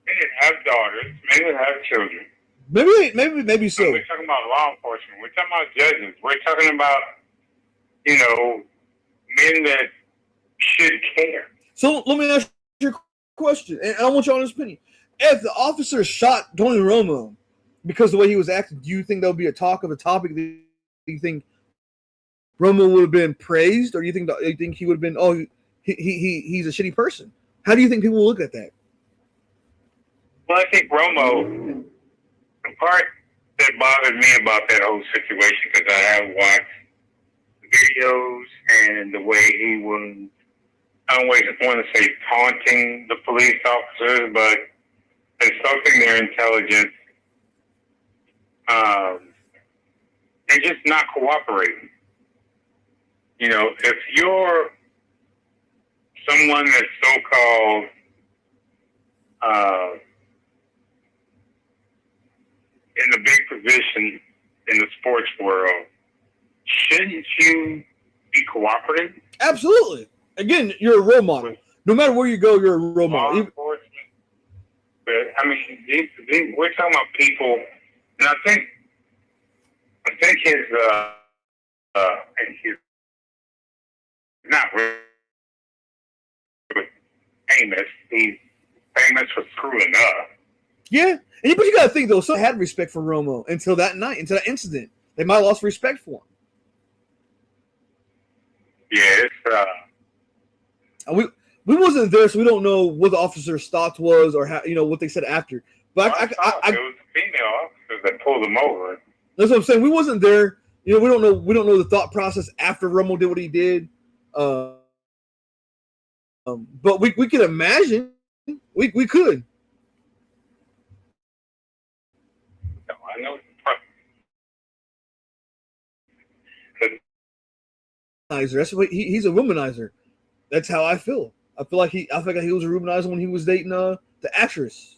They didn't have daughters. They didn't have children. Maybe so. We're talking about law enforcement. We're talking about judges. We're talking about, men that should care. So let me ask you a question, and I want your honest opinion. If the officer shot Tony Romo because of the way he was acting, do you think that would be a topic? Do you think Romo would have been praised, or do you think he would have been, he's a shitty person? How do you think people will look at that? Well, I think Romo, the part that bothered me about that whole situation, because I have watched videos and the way he was, I don't want to say taunting the police officers, but insulting their intelligence, and just not cooperating. If you're someone that's so-called in a big position in the sports world, shouldn't you be cooperative? Absolutely. Again, you're a role model. No matter where you go, you're a role model. But I mean, we're talking about people, and I think his not really famous. He's famous for screwing up. Yeah, but you got to think though. Some had respect for Romo until that night, until that incident. They might have lost respect for him. Yeah, we wasn't there, so we don't know what the officer's thoughts was or how what they said after. But it was a female officer that pulled him over. That's what I'm saying. We wasn't there. We don't know. We don't know the thought process after Romo did what he did. But we could imagine. We could. No, I know. That's what he's a womanizer. That's how I feel. I feel like he was a womanizer when he was dating the actress.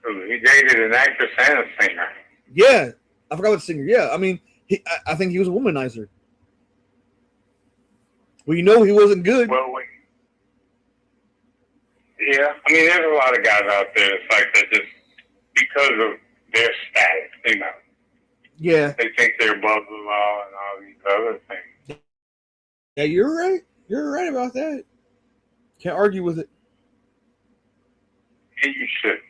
He dated an actress and a singer. Yeah, I forgot what the singer. Yeah, I mean, I think he was a womanizer. Well, he wasn't good. Well, Yeah, I mean, there's a lot of guys out there. It's like that just because of their status, you know. Yeah. They think they're above the law and all these other things. Yeah, you're right. You're right about that. Can't argue with it. And you should.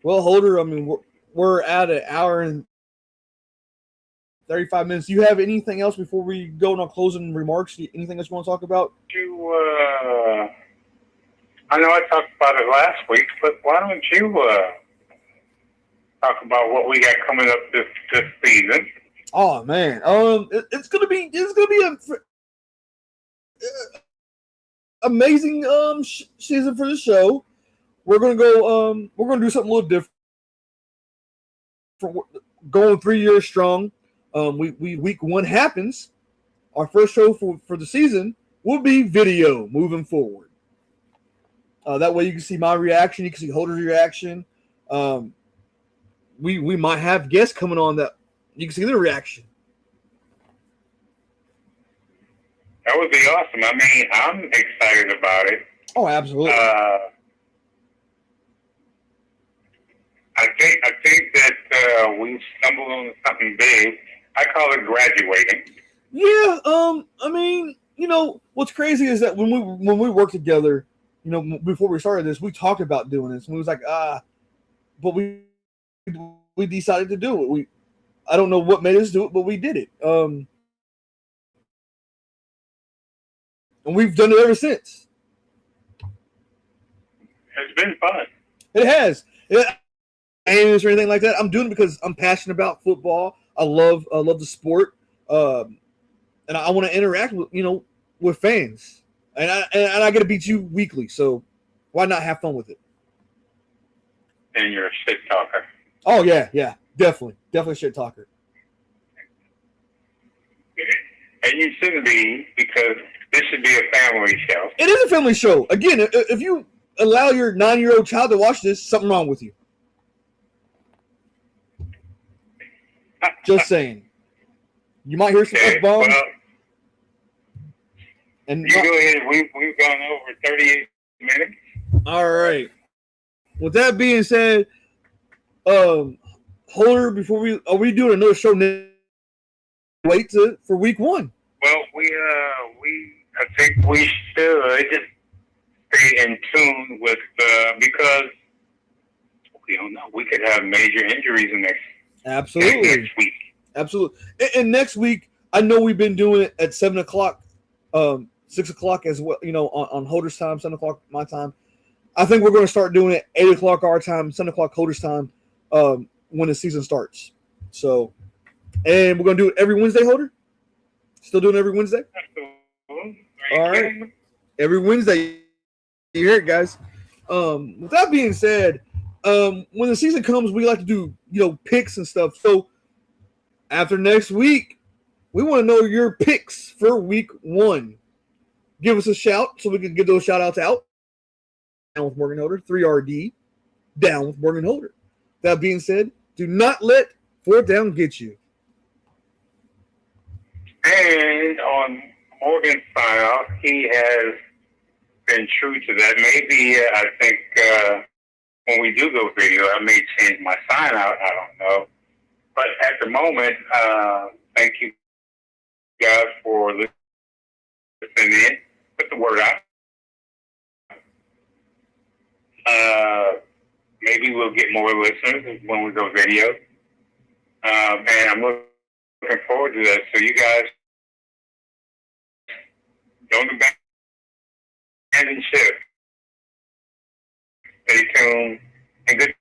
Well, Holder, I mean, we're at an hour and 35 minutes. Do you have anything else before we go on closing remarks? Anything else you want to talk about? I know I talked about it last week, but why don't you talk about what we got coming up this season? Oh man, it's gonna be amazing season for the show. We're gonna go we're gonna do something a little different. Going 3 years strong. We week one happens. Our first show for the season will be video moving forward. That way you can see my reaction, you can see Holder's reaction. We might have guests coming on that you can see their reaction. That would be awesome. I mean, I'm excited about it. Oh, absolutely. I think that we stumbled on something big. I call it graduating. Yeah. I mean, you know, what's crazy is that when we worked together, you know, before we started this, we talked about doing this. And we was like, but we decided to do it. I don't know what made us do it, but we did it. And we've done it ever since. It's been fun. It has. Games or anything like that. I'm doing it because I'm passionate about football. I love the sport, and I want to interact with fans. And I get to beat you weekly, so why not have fun with it? And you're a shit talker. Oh yeah, definitely a shit talker. And you shouldn't be, because this should be a family show. It is a family show. Again, if you allow your 9-year-old child to watch this, something wrong with you. Just saying. You might hear some F-bombs. Well, and you go ahead. We've gone over 38 minutes. All right. With that being said, Holder, are we doing another show next? Wait for week one. Well, I think we should stay in tune with because we don't know. We could have major injuries next week. Absolutely. And next week, I know we've been doing it at 7 o'clock, 6 o'clock as well. You know, on Holder's time, 7 o'clock my time. I think we're going to start doing it 8 o'clock our time, 7 o'clock Holder's time when the season starts. So, and we're going to do it every Wednesday, Holder? Still doing it every Wednesday? Absolutely. All right. Every Wednesday. You hear it, guys. With that being said, when the season comes, we like to do, picks and stuff. So after next week, we want to know your picks for week one. Give us a shout so we can get those shout outs out. Down with Morgan Holder, 3RD, down with Morgan Holder. That being said, do not let fourth down get you. And on Morgan's sign off, he has been true to that. Maybe I think when we do go video, I may change my sign out. I don't know. But at the moment, thank you guys for listening in. Put the word out. Maybe we'll get more listeners when we go video. And I'm looking forward to that. So you guys don't abandon ship. Stay tuned and good